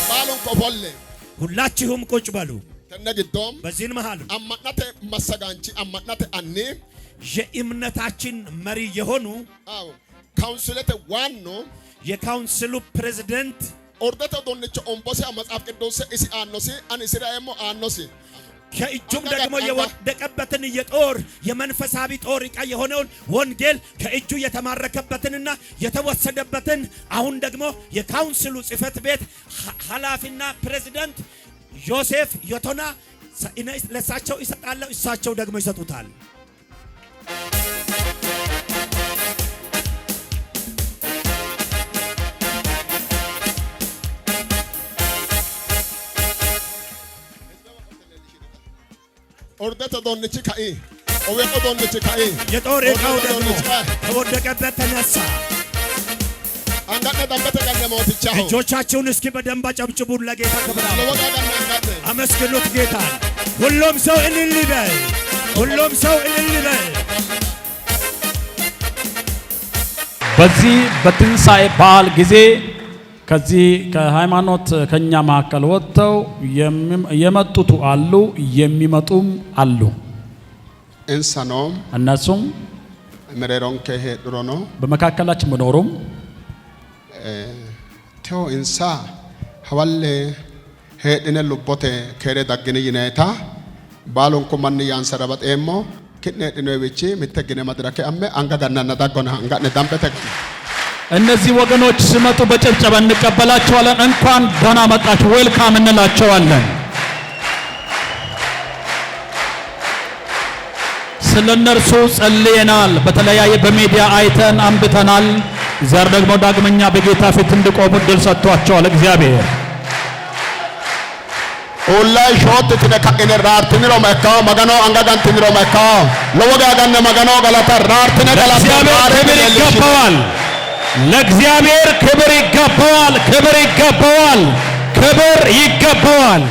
baalon kofolle ሁላችሁም ቁጭ በሉ። ተነግዶም በዚህን መሃል አማናተ መሰጋንቺ አማናተ አኔ የእምነታችን መሪ የሆኑ አው ካውንስለተ ዋኖ የካውንስሉ ፕሬዝዳንት ኦርደተ ዶንቸ ኦምቦሴ መጽሐፍ ቅዱስ እሲ አኖሲ አን እስራኤሞ አኖሲ ከእጁም ደግሞ የወደቀበትን የጦር የመንፈሳዊ ጦር ዕቃ የሆነውን ወንጌል ከእጁ የተማረከበትንና የተወሰደበትን አሁን ደግሞ የካውንስሉ ጽሕፈት ቤት ኃላፊና ፕሬዝዳንት ዮሴፍ ዮቶና ለሳቸው ይሰጣለው፣ እሳቸው ደግሞ ይሰጡታል። ኦርደተ ዶንቺ ካኢ ኦዌቆ ዶንቺ ካኢ የጦር ዕቃው ደግሞ ከወደቀበት ተነሳ። አንጋጠ ዳምበተ ቀነሞትቻው እጆቻችሁን እስኪ በደንብ አጨብጭቡ። ለጌታ ክብር ለወጋ ቀነንጋተ አመስግኑት ጌታን። ሁሉም ሰው እልል ይበል። ሁሉም ሰው እልል ይበል። በዚህ በትንሣኤ በዓል ጊዜ ከዚህ ከሃይማኖት ከኛ ማዕከል ወጥተው የመጡት አሉ፣ የሚመጡም አሉ። እንሰኖም እነሱም መሬሮን ከሄድሮኖ በመካከላችን ቢኖሩም ቴዎ እንሳ ሀዋሌ ሄድነ ሉቦቴ ከሬ ዳግነ ይነታ ባሎን ኮማን ያንሰረበጤሞ ከነ ድነብቺ ምትገነ መድረከ አመ አንጋጋናና ዳጎና አንጋነ ዳምበተ እነዚህ ወገኖች ሲመጡ በጭብጨባ እንቀበላቸዋለን። እንኳን ደህና መጣችሁ ዌልካም እንላቸዋለን። ስለነርሱ ጸልየናል። በተለያየ በሚዲያ አይተን አንብተናል። ዛሬ ደግሞ ዳግመኛ በጌታ ፊት እንዲቆሙ እድል ሰጥቷቸዋል እግዚአብሔር። ኦላይ ሾት ተነካከነ ራርትንሮ መካው መጋኖ አንጋጋንትንሮ መካው ለወጋጋነ መጋኖ ገላታ ራርትነ ገላታ ክብር ይገባዋል። ለእግዚአብሔር ክብር ይገባዋል። ክብር ይገባዋል። ክብር ይገባዋል።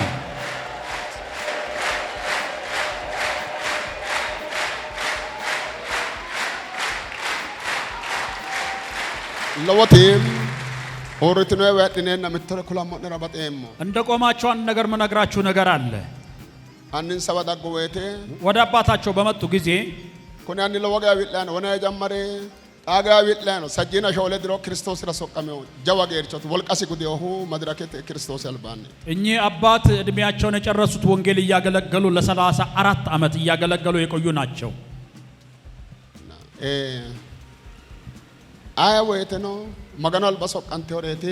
ለወቴም ኦርትነ ወጥነና ምትረኩላ ሞነራ በጤሞ እንደቆማቸው አንድ ነገር መነግራችሁ ነገር አለ። አንን ሰባዳጎ ወቴ ወደ አባታቸው በመጡ ጊዜ ኮናን ለወጋ ቢላን ወና ጀመረ ጣጋ ቢላን ሰጂና ሾለ ድሮ ክርስቶስ ረሶቀመው ጀዋገርቾት ወልቀሲ ጉዲሁ መድረከት ክርስቶስ ያልባን እኚህ አባት እድሜያቸውን የጨረሱት ወንጌል እያገለገሉ ለ34 ዓመት እያገለገሉ የቆዩ ናቸው። አያ ወይተኖ መገናል በሶቀንቴ ወሬቴ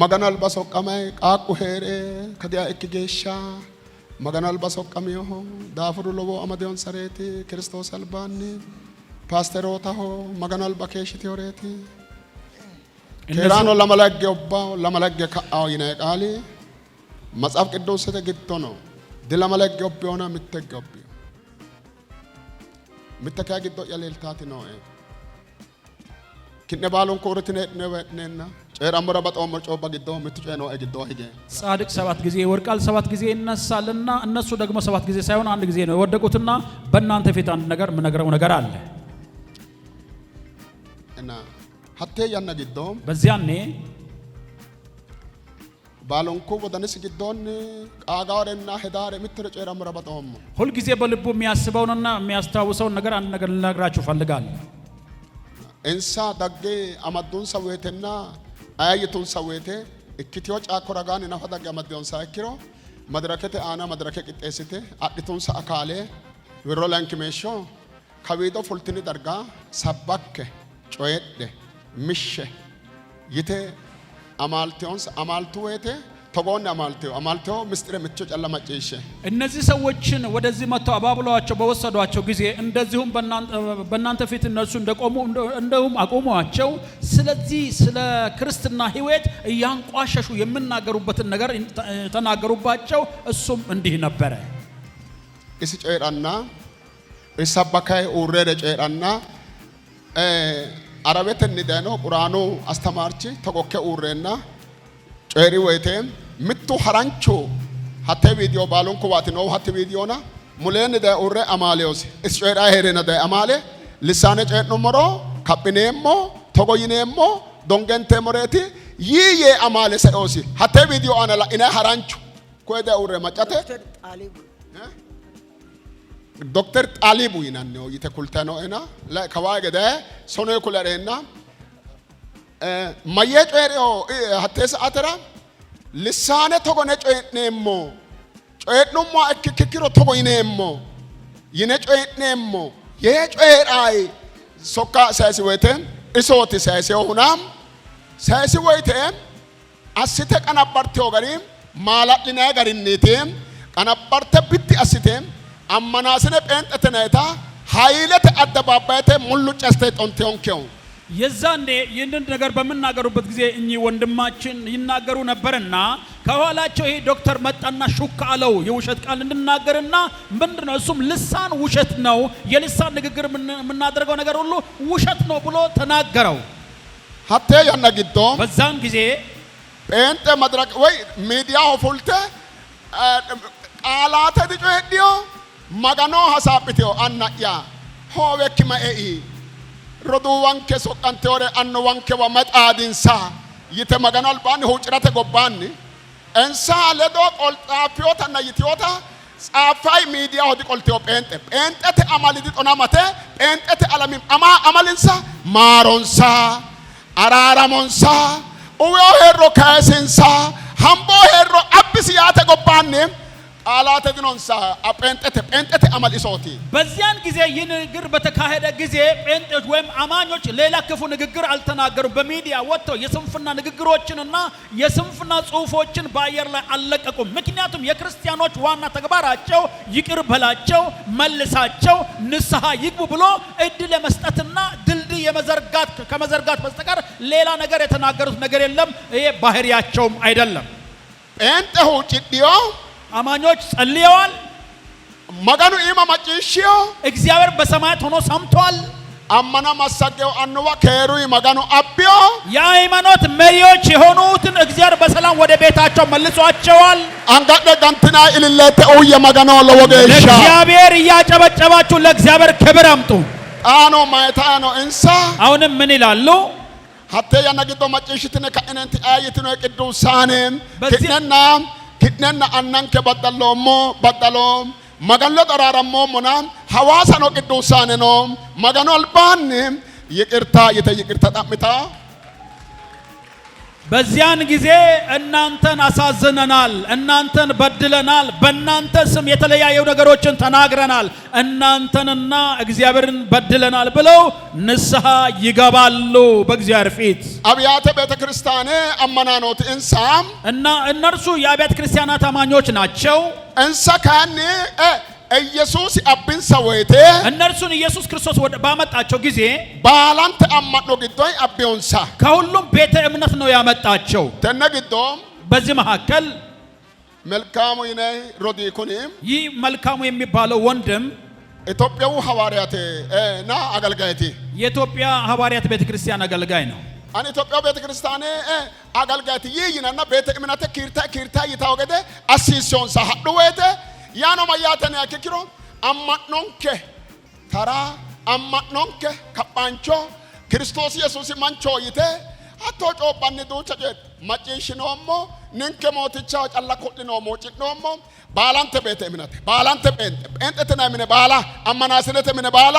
መገናል በሶቀማይ ቃቁ ሄሬ ከዲያ እክጌሻ መገናል በሶቀሚዮ ዳፍሩ ሎቦ አመዴውን ሰሬቴ ክርስቶስ አልባኒ ፓስተሮታሆ መገናል በኬሽቲ ወሬቴ ኬራኖ ለመለገ ኦባው ለመለገ ከአው ይነቃሊ መጽሐፍ ቅዱስ ተግቶ ነው ድለመለገ ኦባውና ምትገብ ምትካግዶ ያለልታት ነው ኪነ ባሎን ኮርትነ ነና ጨራምራ በጣም መጮባ ግዶ ምትጨነው አይግዶ አይገ ጻድቅ 7 ጊዜ ይወድቃል 7 ጊዜ ይነሳልና እነሱ ደግሞ 7 ጊዜ ሳይሆን አንድ ጊዜ ነው የወደቁትና በእናንተ ፊት አንድ ነገር ምነግረው ነገር አለ እና ሀቴ ያና ግዶ በዚያኔ ባሎን ኮ ወደነስ ግዶን ቃጋውረና ሄዳር ምትረ ጨራምራ በጣም ሁሉ ጊዜ በልቡ የሚያስበውንና የሚያስታውሰውን ነገር አንድ ነገር ልነግራችሁ ፈልጋለሁ። እንሳ ዳጌ አማዱን ሰዌቴና አያይቱን ሰዌቴ እክቲዮ ጫኮራጋን ነፈዳገ አማዱን ሳይክሮ መድረከተ አና መድረከ ቅጤስቴ አዲቱን ሳካሌ ወሮላንኪሜሾ ከቤቶ ፉልቲኒ ደርጋ ሰባከ ጮየደ ምሸ ይቴ አማልቲዮንስ አማልቱ ወቴ ተጎን አማልቲዮ ምስጥረ ምትቾ ጨለማጨይሽ እነዚህ ሰዎችን ወደዚህ መተው አባብለዋቸው በወሰዷቸው ጊዜ እንደዚሁም በእናንተ ፊት እነሱ እንደቆሙ እንደውም አቆሟቸው። ስለዚህ ስለ ክርስትና ሕይወት እያንቋሸሹ የምናገሩበትን ነገር ተናገሩባቸው። እሱም እንዲህ ነበረ። እስ ጨራና ኢሰበካይ ኡሬደ ጨዳና አረቤትን ንደኖ ቁርአኑ አስተማርቺ ተቆከ ኡሬና ጨሪ ወይቴም ምቱ ሐራንቾ ሀተ ቪዲዮ ባሉን ኩባት ነው ሀተ ቪዲዮና ሙሌን ደ ኡሬ አማሌውስ እስጨዳ ሄሬና ደ አማሌ ልሳነ ጨድኖ ሞሮ ካፕኔሞ ተጎይኔሞ ዶንገንቴ ሞሬቲ ይየ አማሌ ሰኦሲ ሀተ ቪዲዮ አናላ ኢነ ሐራንቾ ኮደ ኡሬ ማጫቴ ዶክተር ጣሊቡ ይናነው ይተኩልተነው እና ለከዋገደ ሶኖ ኩለሬና ማየጨሪዮ ሀተስ አተራ ልሳነ ተጎነ ጨኔሞ ጨድኑማ እክክክሮ ተጎይኔሞ ይነ ጨኔሞ የጨራይ ሶካ ሳሲ ወይተን እሶት ሳሲ ሆናም ሳሲ ወይተን አስተ ቀናባርቴው ገሪም ማላሊና ገሪኔቴም ቀናባርተ ቢት አስቴም አመናስነ ጴንጠተነታ ኃይለተ አደባባይተ ሙሉ ጨስተ ጦንቴውንከው የዛኔ ይህንን ነገር በመናገሩበት ጊዜ እኚህ ወንድማችን ይናገሩ ነበርና ከኋላቸው ይሄ ዶክተር መጣና ሹክ አለው የውሸት ቃል እንድናገርና ምንድነው እሱም ልሳን ውሸት ነው የልሳን ንግግር የምናደርገው ነገር ሁሉ ውሸት ነው ብሎ ተናገረው። ሀተ ያናግዶ በዛን ጊዜ ጴንጠ መድረክ ወይ ሚዲያ ሆፉልተ ቃላተ ድጮዲዮ ማጋኖ ሐሳብቴው አናያ ሆበክ ማኤኢ ሮዱዋንከ ሶቃንቴወረ አንዋንከ ወመጣዲንሳ ይተ ማጋኖል ባን ሆጭራተ ጎባን እንሳ ለዶ ቆልጣፊዮታና ይቲዮታ ጻፋይ ሚዲያ ሆዲ ቆልቴው ጴንጠተ አማሊዲ ጦናማተ ጴንጠተ አላሚም አማልንሳ ማሮንሳ አራራሞንሳ ኡዮ ሄሮ ካሰንሳ ሃምቦ ሄሮ አብስ ያተ ጎባን አላተ ድኖንሳ ጴንጠተ አማሊሶቲ በዚያን ጊዜ ይህ ንግግር በተካሄደ ጊዜ ጴንጤዎች ወይም አማኞች ሌላ ክፉ ንግግር አልተናገሩም። በሚዲያ ወጥተው የስንፍና ንግግሮችንና የስንፍና ጽሁፎችን በአየር ላይ አልለቀቁም። ምክንያቱም የክርስቲያኖች ዋና ተግባራቸው ይቅር በላቸው፣ መልሳቸው፣ ንስሐ ይግቡ ብሎ እድል የመስጠትና ድልድይ የመዘርጋት ከመዘርጋት በስተቀር ሌላ ነገር የተናገሩት ነገር የለም። ይሄ ባህሪያቸውም አይደለም። ጴንጤው ጭዲዮ አማኞች ጸልየዋል። መጋኑ ኢማማጭሽዮ እግዚአብሔር በሰማያት ሆኖ ሰምቷል። አማና ማሳገው አንዋ ከሩ መጋኑ አብዮ የሃይማኖት መሪዎች የሆኑትን እግዚአብሔር በሰላም ወደ ቤታቸው መልሷቸዋል። አንጋደ ጋንትና ኢልለተ ኦየ መጋኑ ለወገሻ እግዚአብሔር እያጨበጨባችሁ ለእግዚአብሔር ክብር አምጡ። አኖ ማይታኖ እንሳ አሁንም ምን ይላሉ? ሀተ ያናግዶ ማጭሽትነ ከእነንት አየትነ ቅዱሳንም kitnenna annanke baddaloom magallo xaraaramo mona hawaasa no qidduusaane no magano albaanni ይቅርታ ይቅርታ ጣምታ በዚያን ጊዜ እናንተን አሳዝነናል፣ እናንተን በድለናል፣ በእናንተ ስም የተለያዩ ነገሮችን ተናግረናል፣ እናንተንና እግዚአብሔርን በድለናል ብለው ንስሐ ይገባሉ በእግዚአብሔር ፊት። አብያተ ቤተክርስቲያን አማናኖት እንሳም እና እነርሱ የአብያተ ክርስቲያናት አማኞች ናቸው። እንሳ ካኒ ኢየሱስ አብን ሰወይቴ እነርሱን ኢየሱስ ክርስቶስ ባመጣቸው ጊዜ ባላንተ አማኖ ግዶይ አብዮንሳ ከሁሉም ቤተ እምነት ነው ያመጣቸው። ተነግዶም በዚህ መካከል መልካሙ ይነ ሮዲኩኒም ይህ መልካሙ የሚባለው ወንድም ኢትዮጵያው ሐዋርያት እና አገልጋይቲ የኢትዮጵያ ሐዋርያት ቤተክርስቲያን አገልጋይ ነው። አን ኢትዮጵያ ቤተክርስቲያን አገልጋይቲ ይይናና ቤተ እምነት ኪርታ ይታወገደ አሲሶን ሳሐዱወተ ያኖ ማያተነ ያከክሮ አማኖንከ ተራ አማኖንከ ከጳንቾ ክርስቶስ ኢየሱስ ማንቾ ይተ አቶ ጮባን ዱቸጀት ማጪሽኖሞ ንንከ ሞትቻ ጫላኮድኖ ሞጭኖሞ ባላንተ ቤተ እምነት ባላንተ ጴንጤተና ምን ባላ አማናስነተ ምን ባላ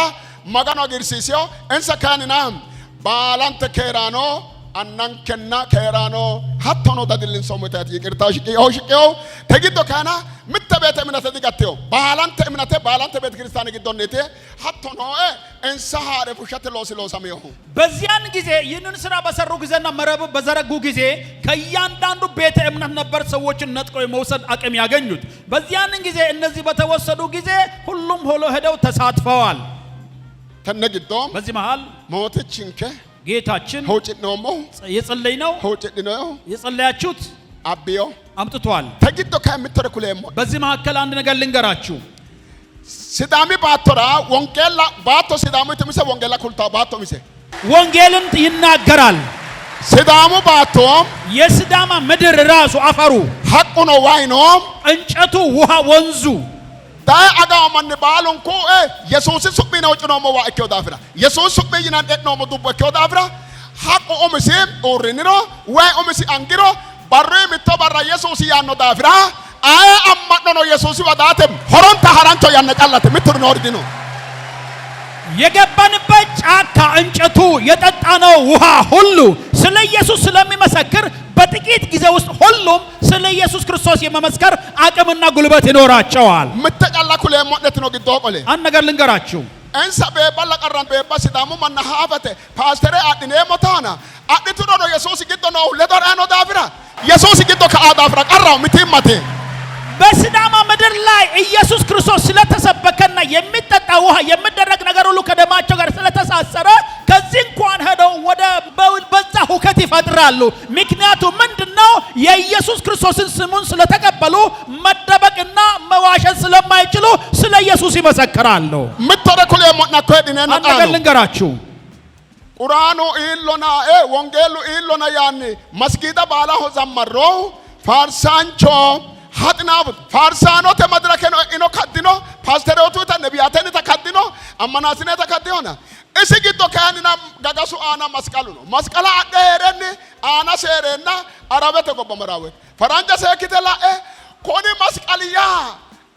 ማጋኖ ግርሲሲዮ እንሰካንና ባላንተ ከራኖ አናንከና ከራኖ ሀቶኖ ዳድልን ሶሙታት ይቅርታ ሽቄው ተግዶ ካና ምተቤተ እምነት ዲጋቴው ባላንተ እምነቴ ባላንተ ቤተ ክርስቲያን ግዶነቴ ሀቶኖ እንሳሃረ ፉሸት ሎስሎ ሰሜው በዚያን ጊዜ ይህንን ስራ በሰሩ ጊዜና መረብ በዘረጉ ጊዜ ከእያንዳንዱ ቤተ እምነት ነበር ሰዎችን ነጥቀው የመውሰድ አቅም ያገኙት። በዚያን ጊዜ እነዚህ በተወሰዱ ጊዜ ሁሉም ሆሎ ሄደው ተሳትፈዋል። ተነግዶም በዚህ መሃል ሞትችንከ ጌታችን ሆጭኖሞ የጸለይ ነው ሆጭድነው የጸለያችሁት አብዮ አምጥቷል። ተግዶ ከምትረኩለሞ በዚህ መካከል አንድ ነገር ልንገራችሁ። ሲዳሚ ባቶራ ወንጌላ ባቶ ሲዳሙ ትምሰ ወንጌላ ኩልታ ባቶ ሚሰ ወንጌልን ይናገራል። ሲዳሙ ባቶም የሲዳማ ምድር ራሱ አፈሩ ሐቁ ነው ዋይ ነው እንጨቱ ውሃ ወንዙ ዳይ አጋው ማን ባሉን ኮ ኢየሱስ ሱቢ ነው ጭኖ ሞዋ እከው ዳፍራ ኢየሱስ ሱቢ ይናን ደት ነው ሞዱ በከው ዳፍራ ሐቁ ኦምሲ ኦሪኒሮ ወይ ኦምሲ አንጊሮ ባሬ ምተባራ ኢየሱስ ያኖ ዳፍራ አይ አማኖ ነው ኢየሱስ ወዳተም ሆሮንታ ሐራንቾ ያነቃላት ምትር ነው ኦርዲኖ የገባንበት ጫካ እንጨቱ የጠጣነው ውሃ ሁሉ ስለ ኢየሱስ ስለሚመሰክር በጥቂት ጊዜ ውስጥ ሁሉም ስለ ኢየሱስ ክርስቶስ የመመስከር አቅምና ጉልበት ይኖራቸዋል። ምተቀላኩ ለሞነት ነው ግዶ ቆለ አንድ ነገር ልንገራችሁ እንሳ በባላ ቀራን በባ ሲዳሙ ማና ሀፈተ ፓስተር አድኔ ሞታና አድቱ ነው ኢየሱስ ግዶ ነው ለዶራ ነው ዳፍራ ኢየሱስ ግዶ ከአዳፍራ ቀራው ምትማቴ በሲዳማ ምድር ላይ ኢየሱስ ክርስቶስ ስለተሰበከና የሚጠጣ ውሃ የሚደረግ ነገር ሁሉ ከደማቸው ጋር ስለተሳሰረ ከዚህ እንኳን ሄደው ወደ በዛ ሁከት ይፈጥራሉ። ምክንያቱም ምንድነው? የኢየሱስ ክርስቶስን ስሙን ስለተቀበሉ መደበቅና መዋሸት ስለማይችሉ ስለ ኢየሱስ ይመሰክራሉ። ምትተረኩለ ሞና ኮዲነ ነው ነገር ልንገራችሁ ቁርአኑ ኢሎና ወንጌሉ ኢሎና ያኒ መስጊዳ ባላሁ ዘመሮ ፋርሳንቾ ሀጥናብ ፋርሳኖ ተመድረከ ነው ኢኖ ካዲኖ ፓስተሮቱ ተነቢያተን ተካዲኖ አማናስነ ተካዲዮና እሺ ግዶ ካንና ጋጋሱ አና መስቀሉ ነው መስቀላ አደረን አና ሴረና አራበተ ጎበመራወ ፈራንጃ ሰክተላ ኮኒ መስቀልያ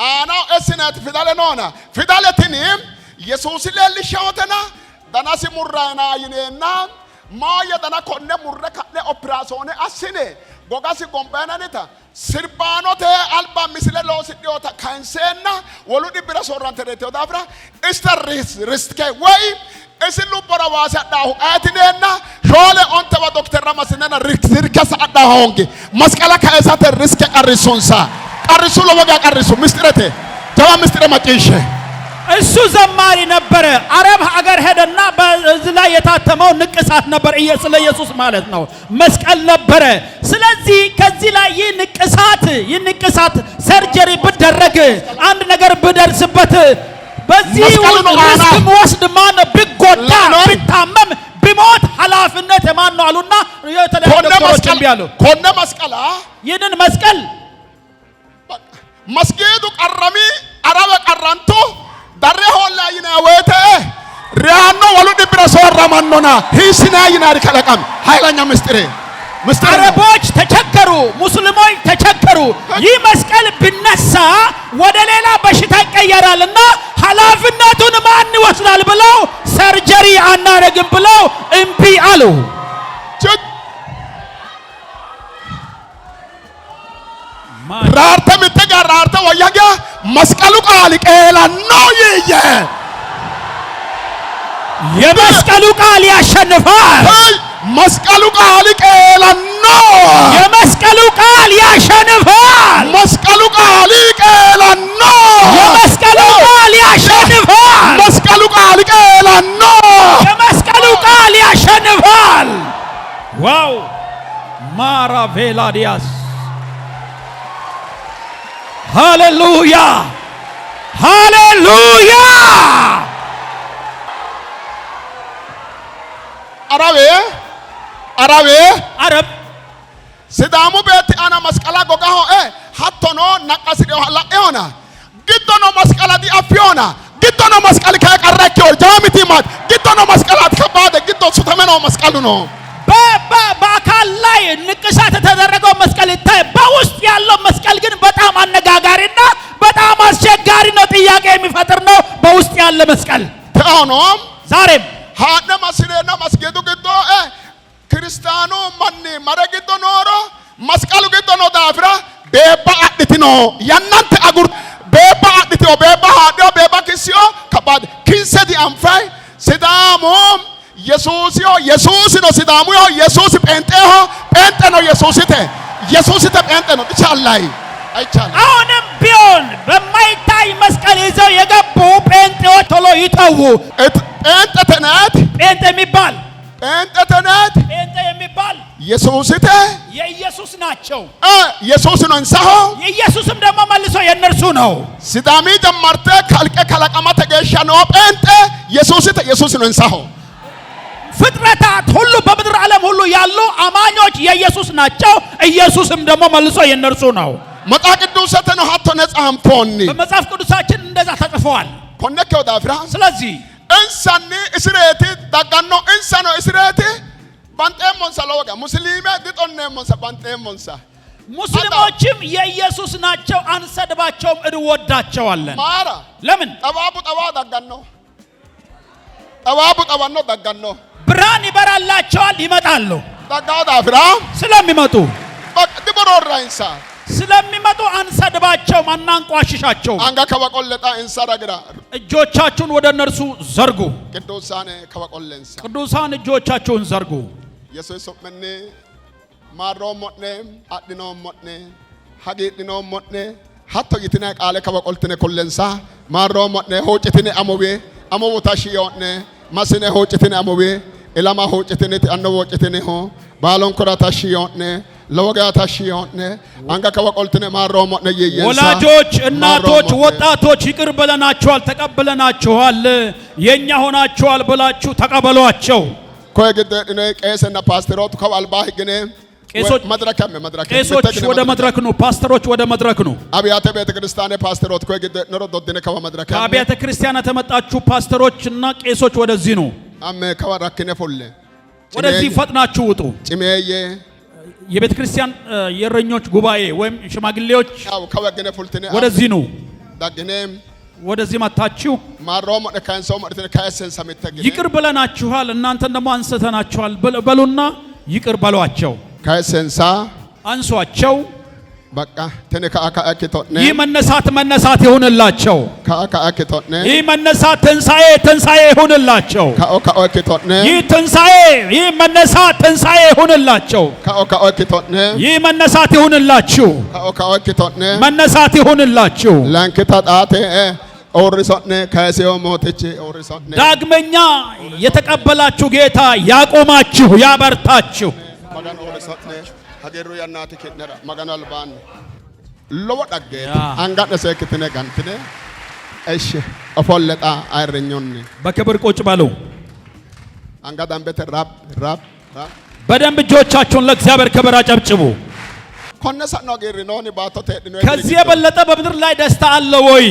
አና እስነት ፊዳለ ነውና ፊዳለትንም ኢየሱስ ለልሻውተና ዳናሲ ሙራና ይኔና ማየ ዳና ኮነ ሙረ ካለ ኦፕራሶኔ አስኔ ጎጋሲ ጎምባናኔታ ሲርባኖቴ አልባ ምስለ ሎሲዲዮታ ካንሴና ወሉዲ ብራ ሶራንተሬቴ ዳፍራ ኢስተሪስ ሪስከ ወይ እስሉ በራዋሳ ዳሁ አትኔና ሾለ ኦንተባ ዶክተር ራማስነና ሪክስ አዳሆንጌ መስቀላ ካእሳተ ሪስከ ቀሪሱንሳ ቀሪሱ ለወጋ ቀሪሱ ምስጥረቴ ተባ ምስጥረ ማጪሽ እሱ ዘማሪ ነበረ። አረብ ሀገር ሄደና በዚህ ላይ የታተመው ንቅሳት ነበር ስለ ኢየሱስ ማለት ነው። መስቀል ነበረ። ስለዚህ ከዚህ ላይ ይህ ንቅሳት ሰርጀሪ ብደረግ አንድ ነገር ብደርስበት በዚህ ሪስክ ወስድ ማን ቢጎዳ ቢታመም ቢሞት ኃላፊነት ማን ነው አሉና የተለያዩ ዶክተሮች ቢያሉ ኮነ መስቀላ ይህንን መስቀል መስጊዱ ቀረሚ አረበ ቀራንቱ ዳሬ ሆላ ይና ወተ ሪያኖ ወሉዲ ብራሶራ ማንኖና ሂስና ይናሪ ከለቀም ኃይለኛ ምስጥሬ አረቦች ተቸገሩ፣ ሙስሊሞች ተቸገሩ። ይህ መስቀል ቢነሳ ወደ ሌላ በሽታ ይቀየራልና ኃላፊነቱን ማን ይወስዳል ብለው ሰርጀሪ አናረግም ብለው እምቢ አሉ። ራርተ ምትጋ ራርተ ወያጋ መስቀሉ ቃል ቀላ ነው ይየ የመስቀሉ ቃል ያሸንፋል። መስቀሉ ቃል ቀላ ነው የመስቀሉ ቃል ያሸንፋል። መስቀሉ ቃል ቀላ ነው የመስቀሉ ቃል ያሸንፋል። መስቀሉ ቃል ቀላ ነው የመስቀሉ ቃል ያሸንፋል። ዋው ማራቬላዲያስ ሃሌሉያ ሃሌሉያ አረብ ሲዳሙ ቤት አና መስቀላ ጎጋሆ ሀቶኖ ነቀስዲዮ ሀላኤሆና ግዶኖ መስቀላ ዲ አፊዮና ግዶኖ መስቀል ከቀረኪዮ ጃሚቲ ማት ግዶኖ መስቀላት ከባደ ግዶ ሱተመኖ መስቀሉ ነው በአካል ላይ ንቅሳት የተደረገው መስቀል ይታይ። በውስጥ ያለው መስቀል ግን በጣም አነጋጋሪና በጣም አስቸጋሪ ነው። ጥያቄ የሚፈጥር ነው። በውስጥ ያለ መስቀል ተሆኖም ዛሬም ሀነ መስሌና መስገዱ ግዶ ክርስቲያኑ ማን ማረግዶ ኖሮ መስቀሉ ግዶ ነው ዳፍራ ቤባ አጥቲ ነው ያናንተ አጉር ቤባ አጥቲ ነው ቤባ ሀዲዮ ቤባ ክሲዮ ከባድ ኪንሰዲ አንፋይ ሲዳሞም ኢየሱስ ነው ሲዳሙ ኢየሱስ ጴንጤሆ ጴንጤ ነው ኢየሱስ ጴንጤ ነው ይቻላይ አይቻልም። አሁንም ቢሆን በማይታይ መስቀል ይዘው የገቡ ጴንጤዎች ቶሎ ይተዉ። ጴንጤ ተናት ጴንጤ የሚባል ጴንጤ ተነት ጴንጤ የሚባል ኢየሱስተ የኢየሱስ ናቸው። ኢየሱስ ነው እንሳሆ ኢየሱስም ደግሞ መልሶ የነርሱ ነው። ሲዳሚ ጀመርተ ካልቀ ከለቀማ ተገሻ ነው ጴንጤ ኢየሱስተ ኢየሱስ ነው እንሳሆ ፍጥረታት ሁሉ በምድር ዓለም ሁሉ ያሉ አማኞች የኢየሱስ ናቸው። ኢየሱስም ደግሞ መልሶ የነርሱ ነው። መጽሐፍ ቅዱሰተ ነው ሀቶ ነጻምቶኒ በመጽሐፍ ቅዱሳችን እንደዛ ተጽፏል። ኮነከው ዳፍራ ስለዚህ እንሳኒ እስሬቲ ዳጋኖ እንሳኖ እስሬቲ ባንጤሞንሳ ለወጋ ሙስሊም ድጦኔሞንሳ ባንጤሞንሳ ሙስሊሞችም የኢየሱስ ናቸው። አንሰድባቸውም፣ እንወዳቸዋለን። ማራ ለምን? ጠባቡ ጠባ ዳጋኖ ጠባቡ ጠባኖ ዳጋኖ ብርሃን ይበራላቸዋል፣ ይመጣሉ። ዳጋው ዳፍራ ስለሚመጡ ድበሮራይንሳ ስለሚመጡ አንሰድባቸውም፣ አናንቋሽሻቸውም። አንጋ ከበቆለጣ እንሰራግራ እጆቻችሁን ወደ እነርሱ ዘርጉ። ቅዱሳን ከበቆለንሳ ቅዱሳን እጆቻችሁን ዘርጉ። ኢየሱስ ምን ማሮ ሞኔ አድኖ ሞኔ ሀጊድኖ ሞኔ ሀቶ ይትነ ቃለ ከበቆልትነ ኮለንሳ ማሮ ሞኔ ሆጭትነ አሞቤ አሞቦታሽ የሆነ ማስነ ሆጭትነ አሞቤ ኢላማ ሆጭትነ አነቦ ሆጭትነ ሆ ባሎን ኮራታሽ የሆነ ለወጋታሽ የሆነ አንጋ ከበቆልትነ ማሮ ሞኔ የየንሳ ወላጆች፣ እናቶች፣ ወጣቶች ይቅር ብለናቸዋል፣ ተቀብለናቸዋል፣ የኛ ሆናቸዋል ብላችሁ ተቀበሏቸው። ኮየግደነ ቄስና ፓስተሮት ከአልባህ ግነ ቄሶች ወደ መድረክ ነው። ፓስተሮች ወደ መድረክ ነው። አብያተ ቤተክርስቲያን ፓስተሮት ኮየግደነ ዶድነ ከመድረክ ከአብያተ ክርስቲያናት ተመጣችሁ ፓስተሮችና ቄሶች ወደዚህ ነው። አሜ ከወራክነ ፎለ ወደዚህ ፈጥናችሁ ውጡ። ጭሜዬ የቤተ ክርስቲያን የእረኞች ጉባኤ ወይም ሽማግሌዎች ያው ከወገነ ፉልትነ ወደዚህ ነው። ዳግኔም ወደዚህ መጣችሁ ማሮም ከንሰው ማለት ከሰን ሰምተገኝ ይቅር ብለናችኋል፣ እናንተን ደግሞ አንስተናችኋል በሉና ይቅር በሏቸው። ከሰንሳ አንሷቸው። በቃ ተነካአካአከቶነ ይህ መነሳት ይሁንላቸው። ካአካአከቶነ ይህ መነሳት ትንሣኤ ይሁንላቸው። ካአካአከቶነ ይህ ትንሣኤ ይሁንላቸው። ካአካአከቶነ ይህ መነሳት ይሁንላችሁ። ካአካአከቶነ መነሳት ይሁንላችሁ። ላንከታ ጣቴ ኦሪሶነ ከሰው ሞተች ኦሪሶነ ዳግመኛ የተቀበላችሁ ጌታ ያቆማችሁ፣ ያበርታችሁ። ማጋን ኦሪሶነ ሀገሩ ያናት ከነራ ማጋን አልባን ለወዳገ አንጋደ ሰክተነ ጋንተነ እሺ አፎለጣ አይረኞን በክብር ቁጭ በሉ። አንጋዳን ቤተ ራብ በደንብ እጆቻችሁን ለእግዚአብሔር ክብር አጨብጭቡ። ኮነሳ ነው ገሪ ነው ባቶተ ነው ከዚህ የበለጠ በምድር ላይ ደስታ አለ ወይ?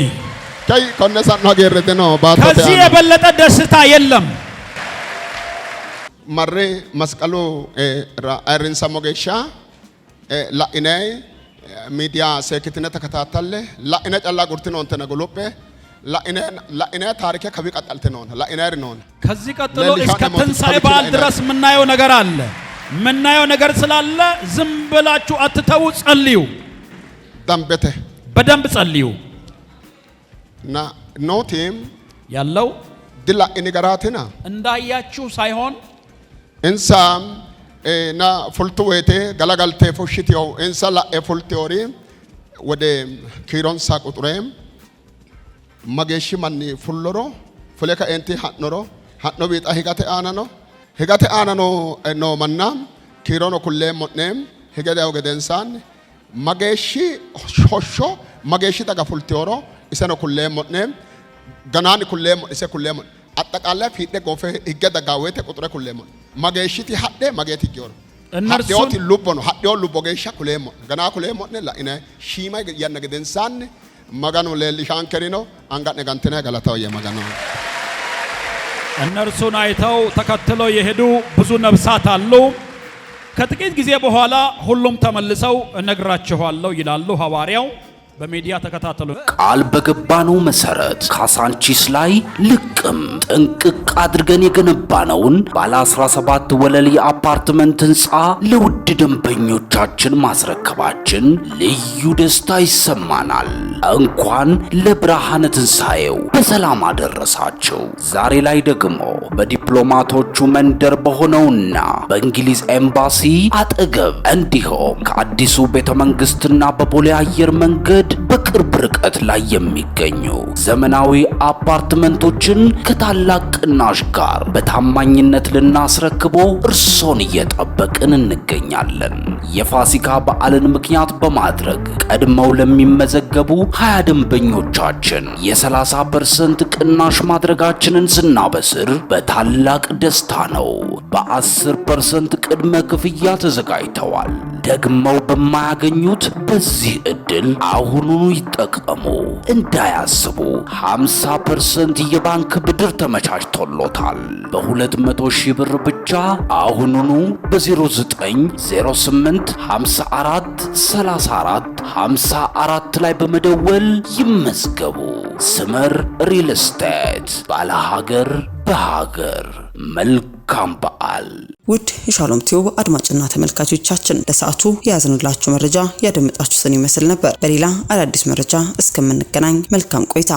ከይ ኮነሳ ነው ገሪ ነው ባቶተ ከዚህ የበለጠ ደስታ የለም። መሬ መስቀሉ አይርንሳ ሞገሻ ላኢናይ ሚዲያ ሰክትነ ተከታተለ ላኢና ጫላ ጉርት ነው እንተ ነገሎበ ላኢና ታሪከ ከቢ ቀጣልተ ነው ላኢና ነው። ከዚህ ቀጥሎ እስከ ትንሣኤ በዓል ድረስ የምናየው ነገር አለ። የምናየው ነገር ስላለ ዝም ብላችሁ አትተው፣ ጸልዩ። ዳምበተ በደንብ ጸልዩ። እና ኖቲም ያለው ድላ ኢንገራትና እንዳያችሁ ሳይሆን እንሳም ና ፉልቱ ወይቴ ገላጋልቴ ፎሽቲው እንሳላ ኤፉልቲዮሪ ወደ ኪሮንሳ ቁጥሬም ማጌሽ ማኒ ፉሎሮ ፉለካ ኤንቲ ሃኖሮ ሃኖ ቢጣ ሂጋቴ አናኖ ኖ መናም ኪሮኖ ኩሌ ሞኔም ሂገዳው ገደንሳን ማጌሽ ሾሾ ማጌሽ ተጋ ፉልቲዮሮ ኢሰኖ ኩሌ ሞኔም ገናን ኩሌ ኢሰ ኩሌ ሞኔ አጠቃላይ ፊት ጎፈ ይገዳ ጋዌተ ቁጥረ ኩሌሞ ማገሽቲ ሀደ ማገቲ ጊዮር እነርሱት ሉቦ ነው ሀዲዮ ሉቦ ገሻ ኩሌሞ ገና ኩሌሞ ነላ ኢነ ሺማ ያነገደንሳን ማጋኑ ለሊሻን ከሪኖ አንጋነ ጋንተና ገላታው የማጋኑ እነርሱን አይተው ተከትለው የሄዱ ብዙ ነፍሳት አሉ። ከጥቂት ጊዜ በኋላ ሁሉም ተመልሰው እነግራችኋለሁ ይላሉ ሐዋርያው። በሚዲያ ተከታተሉ። ቃል በገባነው መሰረት ካሳንቺስ ላይ ልቅም ጥንቅቅ አድርገን የገነባነውን ባለ 17 ወለል የአፓርትመንት ህንፃ ለውድ ደንበኞቻችን ማስረከባችን ልዩ ደስታ ይሰማናል። እንኳን ለብርሃነ ትንሣኤው በሰላም አደረሳችሁ። ዛሬ ላይ ደግሞ በዲፕሎማቶቹ መንደር በሆነውና በእንግሊዝ ኤምባሲ አጠገብ እንዲሁም ከአዲሱ ቤተ መንግስትና በቦሌ አየር መንገድ በቅርብ በርቀት ላይ የሚገኙ ዘመናዊ አፓርትመንቶችን ከታላቅ ቅናሽ ጋር በታማኝነት ልናስረክቦ እርሶን እየጠበቅን እንገኛለን። የፋሲካ በዓልን ምክንያት በማድረግ ቀድመው ለሚመዘገቡ 20 ደንበኞቻችን የ30% ቅናሽ ማድረጋችንን ስናበስር በታላቅ ደስታ ነው። በ10% ቅድመ ክፍያ ተዘጋጅተዋል። ደግመው በማያገኙት በዚህ እድል አሁኑኑ ይጠቀሙ። እንዳያስቡ 50% የባንክ ብድር ተመቻችቶሎታል። በ200 ሺህ ብር ብቻ አሁኑኑ በ0908 54 34 54 ላይ በመደወል ይመዝገቡ። ስመር ሪል ስቴት ባለሀገር በሀገር። መልካም በዓል። ውድ የሻሎም ቲዩብ አድማጭና ተመልካቾቻችን ለሰዓቱ የያዝንላችሁ መረጃ ያደመጣችሁትን ይመስል ነበር። በሌላ አዳዲስ መረጃ እስከምንገናኝ መልካም ቆይታ።